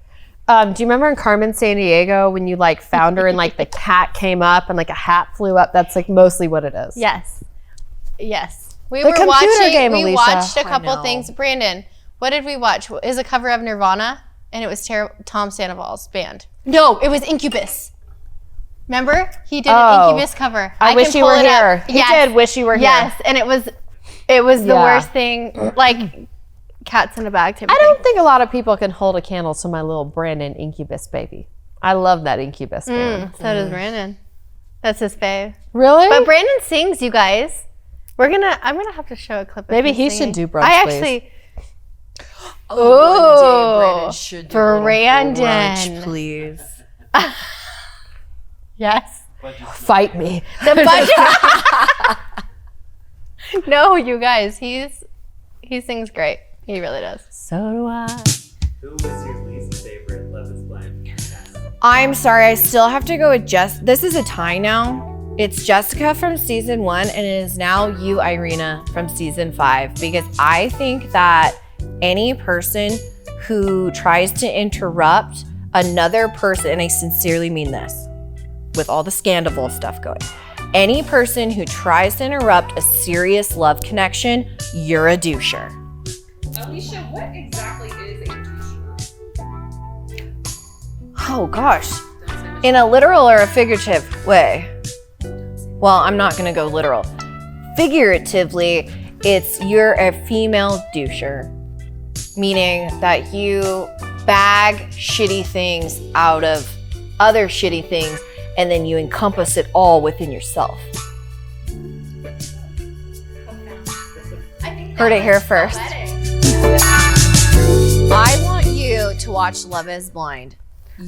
[SPEAKER 1] do you remember in Carmen Sandiego when you like found her and like the cat came up and like a hat flew up? That's like mostly what it is.
[SPEAKER 2] Yes. Yes. We
[SPEAKER 1] The
[SPEAKER 2] were
[SPEAKER 1] computer
[SPEAKER 2] watching.
[SPEAKER 1] game,
[SPEAKER 2] we
[SPEAKER 1] Alicia.
[SPEAKER 2] watched a
[SPEAKER 3] I
[SPEAKER 2] couple
[SPEAKER 3] know.
[SPEAKER 2] things. Brandon, what did we watch? It was a cover of Nirvana, and it was Tom Sandoval's band. No, it was Incubus. Remember? He did an Incubus cover.
[SPEAKER 1] I wish
[SPEAKER 2] can
[SPEAKER 1] you
[SPEAKER 2] pull
[SPEAKER 1] were
[SPEAKER 2] it up.
[SPEAKER 1] here. He did wish you were here.
[SPEAKER 2] Yes, and it was the worst thing. Like cats in a bag type of
[SPEAKER 1] I
[SPEAKER 2] thing.
[SPEAKER 1] don't think a lot of people can hold a candle to my little Brandon Incubus baby. I love that Incubus band.
[SPEAKER 2] So does Brandon. That's his fave.
[SPEAKER 1] Really?
[SPEAKER 2] But Brandon sings, you guys. I'm gonna have to show a clip of
[SPEAKER 1] Maybe
[SPEAKER 2] him
[SPEAKER 1] he
[SPEAKER 2] singing.
[SPEAKER 1] should do Brunch,
[SPEAKER 2] I
[SPEAKER 1] please.
[SPEAKER 2] actually
[SPEAKER 3] Brandon should do a little
[SPEAKER 2] Brandon.
[SPEAKER 3] brunch, please.
[SPEAKER 2] Yes.
[SPEAKER 1] Fight me.
[SPEAKER 2] The budget. No, you guys, he sings great. He really does.
[SPEAKER 1] So do I.
[SPEAKER 6] Who was your least favorite Love is Blind cast?
[SPEAKER 3] I'm sorry, I still have to go with this is a tie now. It's Jessica from season 1 and it is now you, Irina, from season 5 because I think that any person who tries to interrupt another person, and I sincerely mean this, with all the Scandoval stuff going, any person who tries to interrupt a serious love connection, you're a doucher.
[SPEAKER 5] Alicia, what exactly is a douche?
[SPEAKER 3] Oh gosh, in a literal or a figurative way? Well, I'm not gonna go literal. Figuratively, it's you're a female doucher, meaning that you bag shitty things out of other shitty things and then you encompass it all within yourself. Heard it here first. I want you to watch Love is Blind.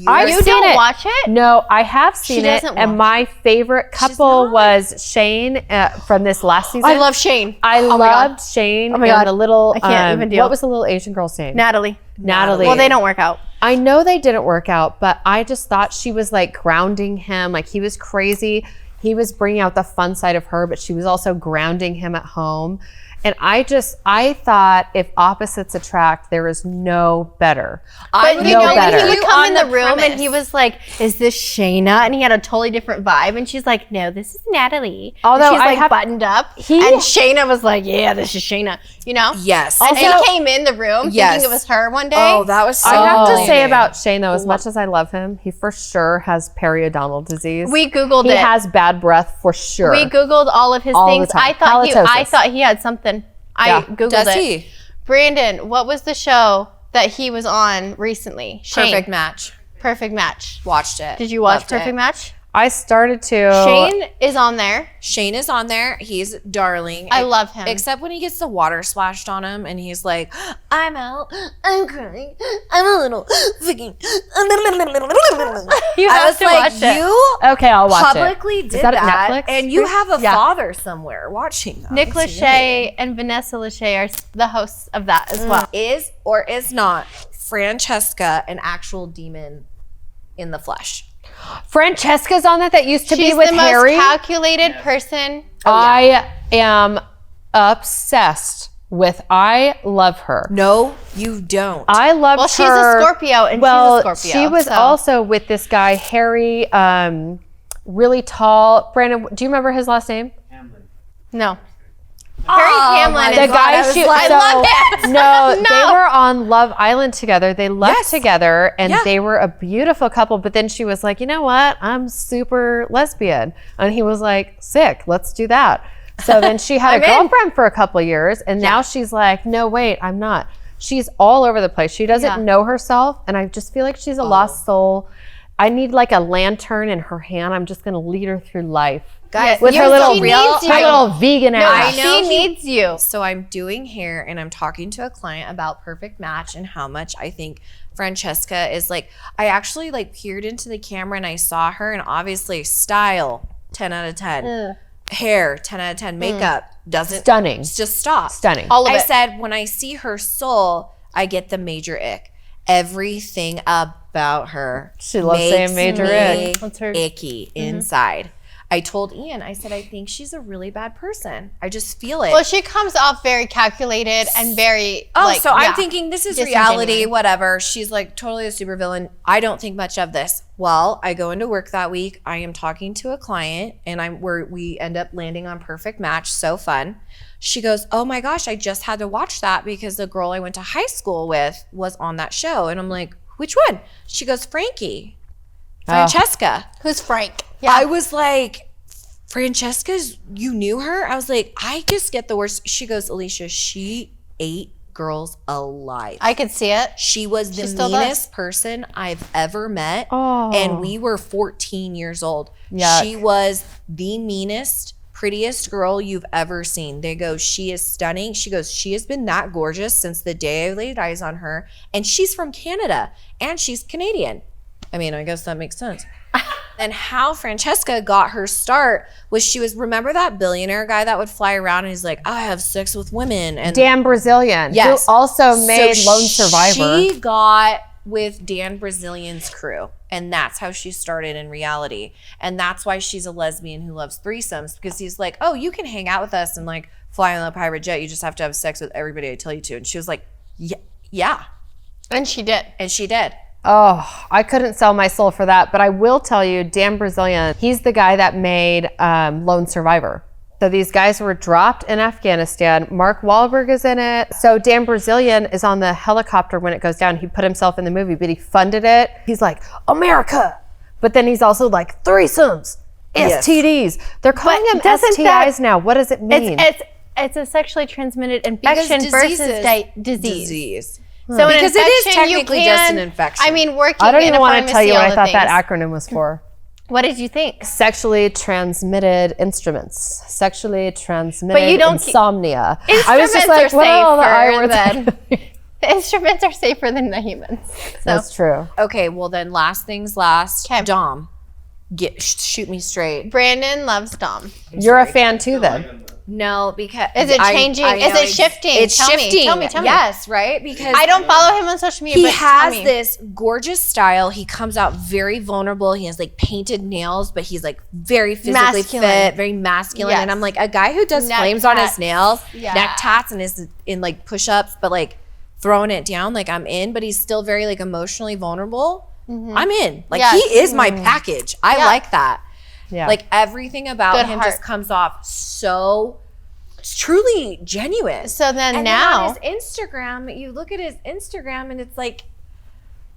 [SPEAKER 1] I've
[SPEAKER 2] You
[SPEAKER 1] seen
[SPEAKER 2] don't
[SPEAKER 1] it.
[SPEAKER 2] watch it?
[SPEAKER 1] No, I have seen it.
[SPEAKER 2] doesn't
[SPEAKER 1] And
[SPEAKER 2] watch
[SPEAKER 1] my favorite couple was Shane from this last season.
[SPEAKER 2] I love Shane.
[SPEAKER 1] I
[SPEAKER 2] my God.
[SPEAKER 1] loved Shane
[SPEAKER 2] Oh my
[SPEAKER 1] and
[SPEAKER 2] God.
[SPEAKER 1] the little,
[SPEAKER 2] I can't even deal.
[SPEAKER 1] what was the little Asian girl's name?
[SPEAKER 2] Natalie.
[SPEAKER 1] Natalie.
[SPEAKER 2] Well, they don't work out.
[SPEAKER 1] I know they didn't work out, but I just thought she was like grounding him. Like he was crazy. He was bringing out the fun side of her, but she was also grounding him at home. And I thought if opposites attract, there is no better.
[SPEAKER 2] But you
[SPEAKER 1] know
[SPEAKER 2] know, when
[SPEAKER 1] better.
[SPEAKER 2] he would come in
[SPEAKER 3] On
[SPEAKER 2] the
[SPEAKER 3] the
[SPEAKER 2] room and
[SPEAKER 3] premise.
[SPEAKER 2] he was like, "Is this Shayna?" And he had a totally different vibe. And she's like, "No, this is Natalie."
[SPEAKER 1] Although
[SPEAKER 2] and she's
[SPEAKER 1] I
[SPEAKER 2] like
[SPEAKER 1] have-
[SPEAKER 2] buttoned up,
[SPEAKER 1] He-
[SPEAKER 2] and Shayna was like, "Yeah, this is Shayna." You know?
[SPEAKER 3] Yes.
[SPEAKER 2] And
[SPEAKER 1] Also-
[SPEAKER 2] he came in the room
[SPEAKER 3] Yes.
[SPEAKER 2] thinking it was her one day.
[SPEAKER 3] Oh, that was so
[SPEAKER 1] I have to say
[SPEAKER 3] fascinating.
[SPEAKER 1] about Shane though, as much as I love him, he for sure has periodontal disease.
[SPEAKER 2] We Googled
[SPEAKER 1] he
[SPEAKER 2] it.
[SPEAKER 1] has bad breath for sure.
[SPEAKER 2] We Googled all of his
[SPEAKER 1] All the
[SPEAKER 2] things.
[SPEAKER 1] time.
[SPEAKER 2] I thought
[SPEAKER 1] Halitosis.
[SPEAKER 2] he had something.
[SPEAKER 1] Yeah.
[SPEAKER 2] I Googled
[SPEAKER 3] Does
[SPEAKER 2] it.
[SPEAKER 3] he?
[SPEAKER 2] Brandon, what was the show that he was on recently? Shane.
[SPEAKER 3] Perfect Match.
[SPEAKER 2] Perfect Match.
[SPEAKER 3] Watched it.
[SPEAKER 2] Did you watch
[SPEAKER 3] Loved
[SPEAKER 2] Perfect
[SPEAKER 3] it.
[SPEAKER 2] Match?
[SPEAKER 1] I started to.
[SPEAKER 2] Shane is on there.
[SPEAKER 3] Shane is on there. He's darling.
[SPEAKER 2] I love him.
[SPEAKER 3] Except when he gets the water splashed on him and he's like, I'm out. I'm crying. I'm a little freaking.
[SPEAKER 2] You have to watch it.
[SPEAKER 3] You
[SPEAKER 1] Okay, I'll watch it.
[SPEAKER 3] publicly did
[SPEAKER 1] Is that at
[SPEAKER 3] that.
[SPEAKER 1] Netflix?
[SPEAKER 3] And you have a
[SPEAKER 1] Yeah.
[SPEAKER 3] father somewhere watching that.
[SPEAKER 2] Nick
[SPEAKER 3] That's
[SPEAKER 2] Lachey and Vanessa Lachey are the hosts of that as well.
[SPEAKER 3] Is or is not Francesca an actual demon in the flesh?
[SPEAKER 1] Francesca's on that used to
[SPEAKER 2] She's
[SPEAKER 1] be with
[SPEAKER 2] the
[SPEAKER 1] Harry.
[SPEAKER 2] most calculated person.
[SPEAKER 1] I am obsessed with. I love her.
[SPEAKER 3] No, you don't.
[SPEAKER 1] I loved
[SPEAKER 2] Well,
[SPEAKER 1] her.
[SPEAKER 2] she's a Scorpio, and
[SPEAKER 1] well,
[SPEAKER 2] she's a Scorpio.
[SPEAKER 1] she was
[SPEAKER 2] so.
[SPEAKER 1] also with this guy, Harry, really tall. Brandon, do you remember his last name?
[SPEAKER 2] No. Harry Hamlin
[SPEAKER 1] The
[SPEAKER 2] is
[SPEAKER 1] guy she.
[SPEAKER 2] I love it.
[SPEAKER 1] No,
[SPEAKER 2] No.
[SPEAKER 1] they were on Love Island together. They left
[SPEAKER 3] Yes.
[SPEAKER 1] together, and
[SPEAKER 3] Yeah.
[SPEAKER 1] they were a beautiful couple. But then she was like, you know what? I'm super lesbian, and he was like, sick. Let's do that. So then she had a
[SPEAKER 2] I'm in.
[SPEAKER 1] girlfriend for a couple years, and now she's like, no, wait, I'm not. She's all over the place. She doesn't know herself, and I just feel like she's a lost soul. I need like a lantern in her hand. I'm just gonna lead her through life.
[SPEAKER 3] Guys,
[SPEAKER 1] With her
[SPEAKER 2] She
[SPEAKER 1] little,
[SPEAKER 2] needs you.
[SPEAKER 1] her little vegan
[SPEAKER 2] No,
[SPEAKER 1] ass.
[SPEAKER 2] she needs you.
[SPEAKER 3] So I'm doing hair and I'm talking to a client about perfect match and how much I think Francesca is like. I actually like peered into the camera and I saw her, and obviously style 10 out of 10. Hair 10 out of 10. Makeup doesn't
[SPEAKER 1] Stunning.
[SPEAKER 3] just stop.
[SPEAKER 1] Stunning.
[SPEAKER 2] All of
[SPEAKER 3] I
[SPEAKER 2] it.
[SPEAKER 3] said when I see her soul, I get the major ick. Everything about her.
[SPEAKER 1] She loves
[SPEAKER 3] makes
[SPEAKER 1] saying major
[SPEAKER 3] me
[SPEAKER 1] ick.
[SPEAKER 2] That's her.
[SPEAKER 3] icky inside. I told Ian, I said, I think she's a really bad person. I just feel it.
[SPEAKER 2] Well, she comes off very calculated and very.
[SPEAKER 3] Oh,
[SPEAKER 2] like,
[SPEAKER 3] so
[SPEAKER 2] yeah.
[SPEAKER 3] I'm thinking this is
[SPEAKER 2] Disingenuous.
[SPEAKER 3] reality, whatever. She's like totally a supervillain. I don't think much of this. Well, I go into work that week. I am talking to a client, and we end up landing on perfect match. So fun. She goes, "Oh my gosh, I just had to watch that because the girl I went to high school with was on that show." And I'm like, "Which one?" She goes, "Frankie, Francesca."
[SPEAKER 2] Who's Frank? Yeah.
[SPEAKER 3] I was like, Francesca's, you knew her? I was like, I just get the worst. She goes, Alicia, she ate girls alive.
[SPEAKER 2] I could see it.
[SPEAKER 3] She was the
[SPEAKER 2] still does.
[SPEAKER 3] meanest person I've ever met.
[SPEAKER 1] Oh.
[SPEAKER 3] And we were 14 years old.
[SPEAKER 1] Yuck.
[SPEAKER 3] She was the meanest, prettiest girl you've ever seen. They go, she is stunning. She goes, she has been that gorgeous since the day I laid eyes on her. And she's from Canada and she's Canadian. I mean, I guess that makes sense. And how Francesca got her start was remember that billionaire guy that would fly around and he's like, I have sex with women. And
[SPEAKER 1] Dan Brazilian,
[SPEAKER 3] Yes.
[SPEAKER 1] who also made
[SPEAKER 3] So
[SPEAKER 1] Lone Survivor.
[SPEAKER 3] She got with Dan Brazilian's crew. And that's how she started in reality. And that's why she's a lesbian who loves threesomes, because he's like, oh, you can hang out with us and like fly on a pirate jet. You just have to have sex with everybody I tell you to. And she was like, yeah.
[SPEAKER 2] And she did.
[SPEAKER 3] And she did.
[SPEAKER 1] Oh, I couldn't sell my soul for that. But I will tell you, Dan Brazilian, he's the guy that made Lone Survivor. So these guys were dropped in Afghanistan. Mark Wahlberg is in it. So Dan Brazilian is on the helicopter when it goes down. He put himself in the movie, but he funded it. He's like, America. But then he's also like, threesomes, STDs. They're calling them
[SPEAKER 2] doesn't
[SPEAKER 1] STIs
[SPEAKER 2] that-
[SPEAKER 1] now. What does it mean?
[SPEAKER 2] It's a sexually transmitted infection versus disease.
[SPEAKER 3] Disease.
[SPEAKER 2] So an
[SPEAKER 3] Because it is
[SPEAKER 2] infection, you
[SPEAKER 3] technically just
[SPEAKER 2] can-
[SPEAKER 3] an infection.
[SPEAKER 2] I mean, working
[SPEAKER 1] I don't
[SPEAKER 2] in
[SPEAKER 1] even
[SPEAKER 2] a
[SPEAKER 1] want to tell you what I
[SPEAKER 2] pharmacy,
[SPEAKER 1] thought
[SPEAKER 2] all the
[SPEAKER 1] that
[SPEAKER 2] things.
[SPEAKER 1] acronym was for.
[SPEAKER 2] What did you think?
[SPEAKER 1] Sexually transmitted instruments. Sexually transmitted
[SPEAKER 2] But you don't
[SPEAKER 1] insomnia.
[SPEAKER 2] Instruments
[SPEAKER 1] what are all the I
[SPEAKER 2] are
[SPEAKER 1] words?
[SPEAKER 2] safer than the instruments are safer than the humans. So
[SPEAKER 1] That's true.
[SPEAKER 3] Okay, well then last things last.
[SPEAKER 2] 'Kay.
[SPEAKER 3] Dom, shoot me straight.
[SPEAKER 2] Brandon loves Dom.
[SPEAKER 1] You're a fan too, then.
[SPEAKER 3] No, because
[SPEAKER 2] Is it changing? Is it shifting?
[SPEAKER 3] It's
[SPEAKER 2] Tell me,
[SPEAKER 3] shifting.
[SPEAKER 2] tell me, tell me.
[SPEAKER 3] Yes, right? Because
[SPEAKER 2] I don't follow him on social media.
[SPEAKER 3] he
[SPEAKER 2] but
[SPEAKER 3] has
[SPEAKER 2] tell me.
[SPEAKER 3] this gorgeous style. He comes out very vulnerable. He has like painted nails, but he's like very physically
[SPEAKER 2] Masculine.
[SPEAKER 3] fit, very masculine.
[SPEAKER 2] Yes.
[SPEAKER 3] And I'm like, a guy who does
[SPEAKER 2] Neck
[SPEAKER 3] flames on his
[SPEAKER 2] tats.
[SPEAKER 3] nails,
[SPEAKER 2] Yeah.
[SPEAKER 3] neck tats, and is in like push-ups, but like throwing it down, like I'm in, but he's still very like emotionally vulnerable. I'm in. Like
[SPEAKER 2] Yes.
[SPEAKER 3] he is my package. I
[SPEAKER 2] Yeah.
[SPEAKER 3] like that.
[SPEAKER 1] Yeah.
[SPEAKER 3] Like everything about
[SPEAKER 2] Good
[SPEAKER 3] him
[SPEAKER 2] heart.
[SPEAKER 3] just comes off so truly genuine.
[SPEAKER 2] So then
[SPEAKER 3] And
[SPEAKER 2] now,
[SPEAKER 3] then on his Instagram, you look at his Instagram and it's like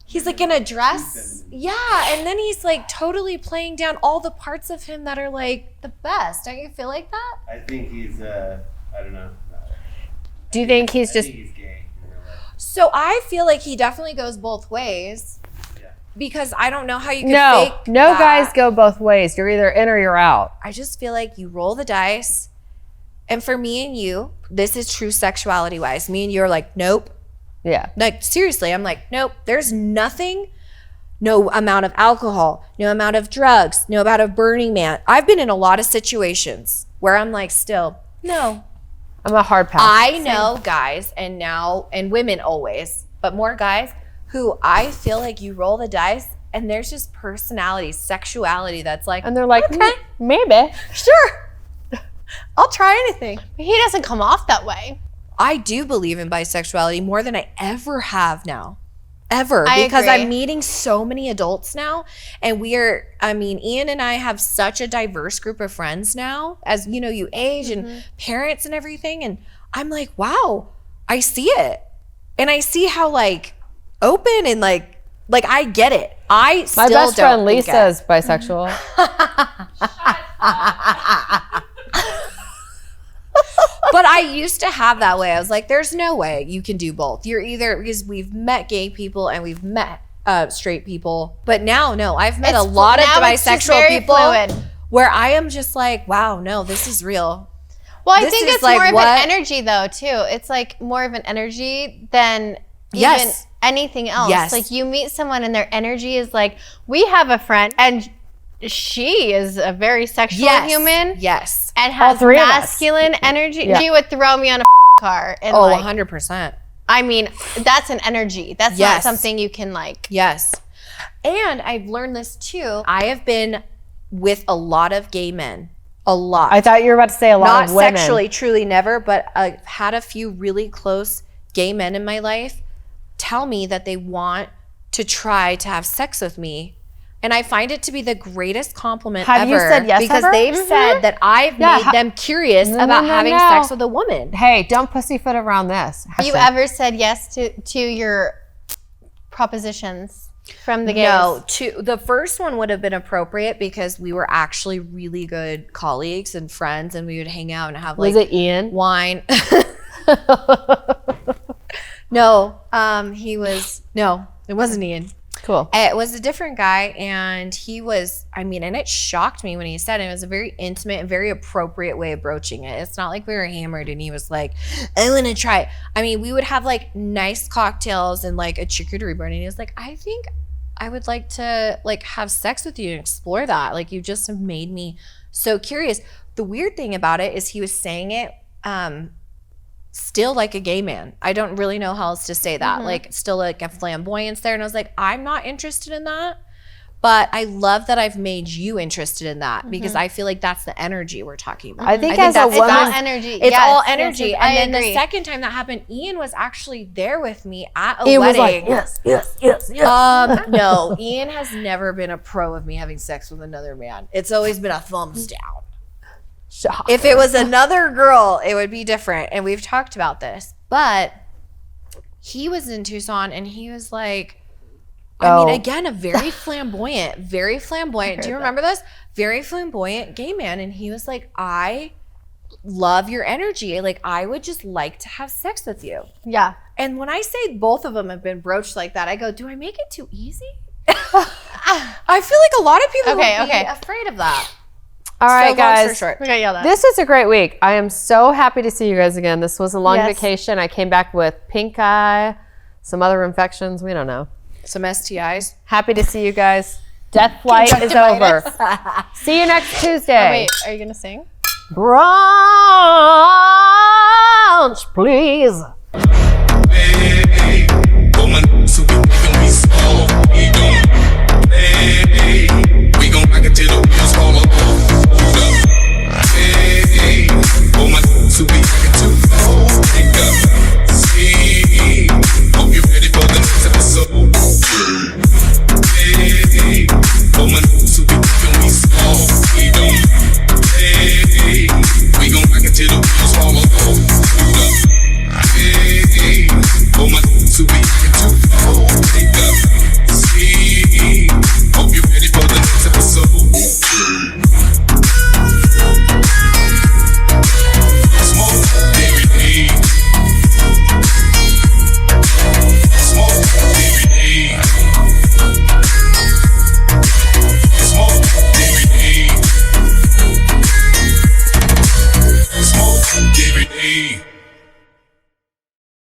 [SPEAKER 3] he's like in a dress. Yeah, and then he's like totally playing down all the parts of him that are like the best. Don't you feel like that?
[SPEAKER 6] I think he's, I don't know.
[SPEAKER 1] Do you think he's
[SPEAKER 6] I
[SPEAKER 1] just
[SPEAKER 6] think he's gay in real life.
[SPEAKER 3] So I feel like he definitely goes both ways.
[SPEAKER 6] Yeah.
[SPEAKER 3] because I don't know how you can
[SPEAKER 1] No,
[SPEAKER 3] fake
[SPEAKER 1] no
[SPEAKER 3] that.
[SPEAKER 1] guys go both ways. You're either in or you're out.
[SPEAKER 3] I just feel like you roll the dice. And for me and you, this is true sexuality wise. Me and you are like, nope.
[SPEAKER 1] Yeah.
[SPEAKER 3] Like, seriously, I'm like, nope, there's nothing, no amount of alcohol, no amount of drugs, no amount of Burning Man. I've been in a lot of situations where I'm like, still, no.
[SPEAKER 1] I'm a hard pass.
[SPEAKER 3] I know guys and women always, but more guys who I feel like you roll the dice and there's just personality, sexuality that's like,
[SPEAKER 1] And they're like,
[SPEAKER 3] okay,
[SPEAKER 1] maybe.
[SPEAKER 3] sure. I'll try anything.
[SPEAKER 2] He doesn't come off that way.
[SPEAKER 3] I do believe in bisexuality more than I ever have now. Ever.
[SPEAKER 2] I
[SPEAKER 3] Because
[SPEAKER 2] agree.
[SPEAKER 3] I'm meeting so many adults now. And Ian and I have such a diverse group of friends now. As you know, you age and parents and everything. And I'm like, wow, I see it. And I see how like open and like I get it. I still
[SPEAKER 1] My best
[SPEAKER 3] don't
[SPEAKER 1] friend
[SPEAKER 3] think
[SPEAKER 1] Lisa is bisexual.
[SPEAKER 3] But I used to have that way. I was like, there's no way you can do both. You're either, because we've met gay people and we've met straight people. But now, no, I've met a lot of
[SPEAKER 2] it's just
[SPEAKER 3] bisexual
[SPEAKER 2] very
[SPEAKER 3] people
[SPEAKER 2] fluid.
[SPEAKER 3] where I am just like, wow, no, this is real.
[SPEAKER 2] Well, I
[SPEAKER 3] This
[SPEAKER 2] think
[SPEAKER 3] is
[SPEAKER 2] it's
[SPEAKER 3] like
[SPEAKER 2] more of
[SPEAKER 3] what-
[SPEAKER 2] an energy though too. It's like more of an energy than even
[SPEAKER 3] Yes.
[SPEAKER 2] anything else.
[SPEAKER 3] Yes.
[SPEAKER 2] Like you meet someone and their energy is like, we have a friend and she is a very sexual human
[SPEAKER 3] Yes.
[SPEAKER 2] and has
[SPEAKER 1] three of us.
[SPEAKER 2] masculine energy.
[SPEAKER 1] Yeah.
[SPEAKER 2] She would throw me on a car and
[SPEAKER 3] Oh,
[SPEAKER 2] like,
[SPEAKER 3] 100%.
[SPEAKER 2] I mean, that's an energy. That's not
[SPEAKER 3] Yes.
[SPEAKER 2] something you can like.
[SPEAKER 3] Yes. And I've learned this too. I have been with a lot of gay men. A lot.
[SPEAKER 1] I thought you were about to say a lot
[SPEAKER 3] Not
[SPEAKER 1] of women.
[SPEAKER 3] sexually, truly never, but I've had a few really close gay men in my life tell me that they want to try to have sex with me. And I find it to be the greatest compliment
[SPEAKER 1] Have
[SPEAKER 3] ever.
[SPEAKER 1] you said yes
[SPEAKER 3] because
[SPEAKER 1] ever?
[SPEAKER 3] they've said that I've made them curious about having sex with a woman.
[SPEAKER 1] Hey, don't pussyfoot around this.
[SPEAKER 2] Have you ever said yes to your propositions from the gays?
[SPEAKER 3] No, the first one would have been appropriate because we were actually really good colleagues and friends, and we would hang out and have like
[SPEAKER 1] Was it Ian?
[SPEAKER 3] wine. No, it wasn't Ian.
[SPEAKER 1] Cool.
[SPEAKER 3] It was a different guy, and he was, and it shocked me when he said it. It was a very intimate and very appropriate way of broaching it. It's not like we were hammered and he was like, I want to try it. We would have like nice cocktails and like a charcuterie board, and he was like, I think I would like to like have sex with you and explore that. Like, you just have made me so curious. The weird thing about it is he was saying it still like a gay man. I don't really know how else to say that. Like, still like a flamboyance there. And I was like, I'm not interested in that. But I love that I've made you interested in that because I feel like that's the energy we're talking about.
[SPEAKER 1] I think as a
[SPEAKER 3] that's
[SPEAKER 1] woman,
[SPEAKER 2] It's all energy.
[SPEAKER 3] it's
[SPEAKER 2] Yes,
[SPEAKER 3] all
[SPEAKER 2] yes,
[SPEAKER 3] energy.
[SPEAKER 2] yes,
[SPEAKER 3] And
[SPEAKER 2] I
[SPEAKER 3] then the
[SPEAKER 2] agree.
[SPEAKER 3] second time that happened, Ian was actually there with me at a
[SPEAKER 1] Ian
[SPEAKER 3] wedding.
[SPEAKER 1] was like, yes.
[SPEAKER 3] No, Ian has never been a pro of me having sex with another man. It's always been a thumbs down. If it was another girl, it would be different. And we've talked about this. But he was in Tucson and he was like, again, a very flamboyant. Do you remember this? Very flamboyant gay man. And he was like, I love your energy. Like, I would just like to have sex with you.
[SPEAKER 2] Yeah.
[SPEAKER 3] And when I say both of them have been broached like that, I go, do I make it too easy? I feel like a lot of people would be afraid of that.
[SPEAKER 1] All right,
[SPEAKER 3] So long story
[SPEAKER 1] guys.
[SPEAKER 3] short.
[SPEAKER 2] We got yelled at.
[SPEAKER 1] This is a great week. I am so happy to see you guys again. This was a long
[SPEAKER 2] Yes.
[SPEAKER 1] vacation. I came back with pink eye, some other infections. We don't know.
[SPEAKER 3] Some STIs.
[SPEAKER 1] Happy to see you guys. Death flight is over. See you next Tuesday.
[SPEAKER 2] Wait, are you gonna sing?
[SPEAKER 1] Brunch, please.
[SPEAKER 4] Hey, woman, so we gon' be small. We gon' hey, we gon' rock it till the wheels fall off. Hey, woman, so we rock it till wake up. See, hope you're ready for the next episode. Hey, woman, so we gon' be small. We gon' hey, we gon' rock it till the wheels fall off.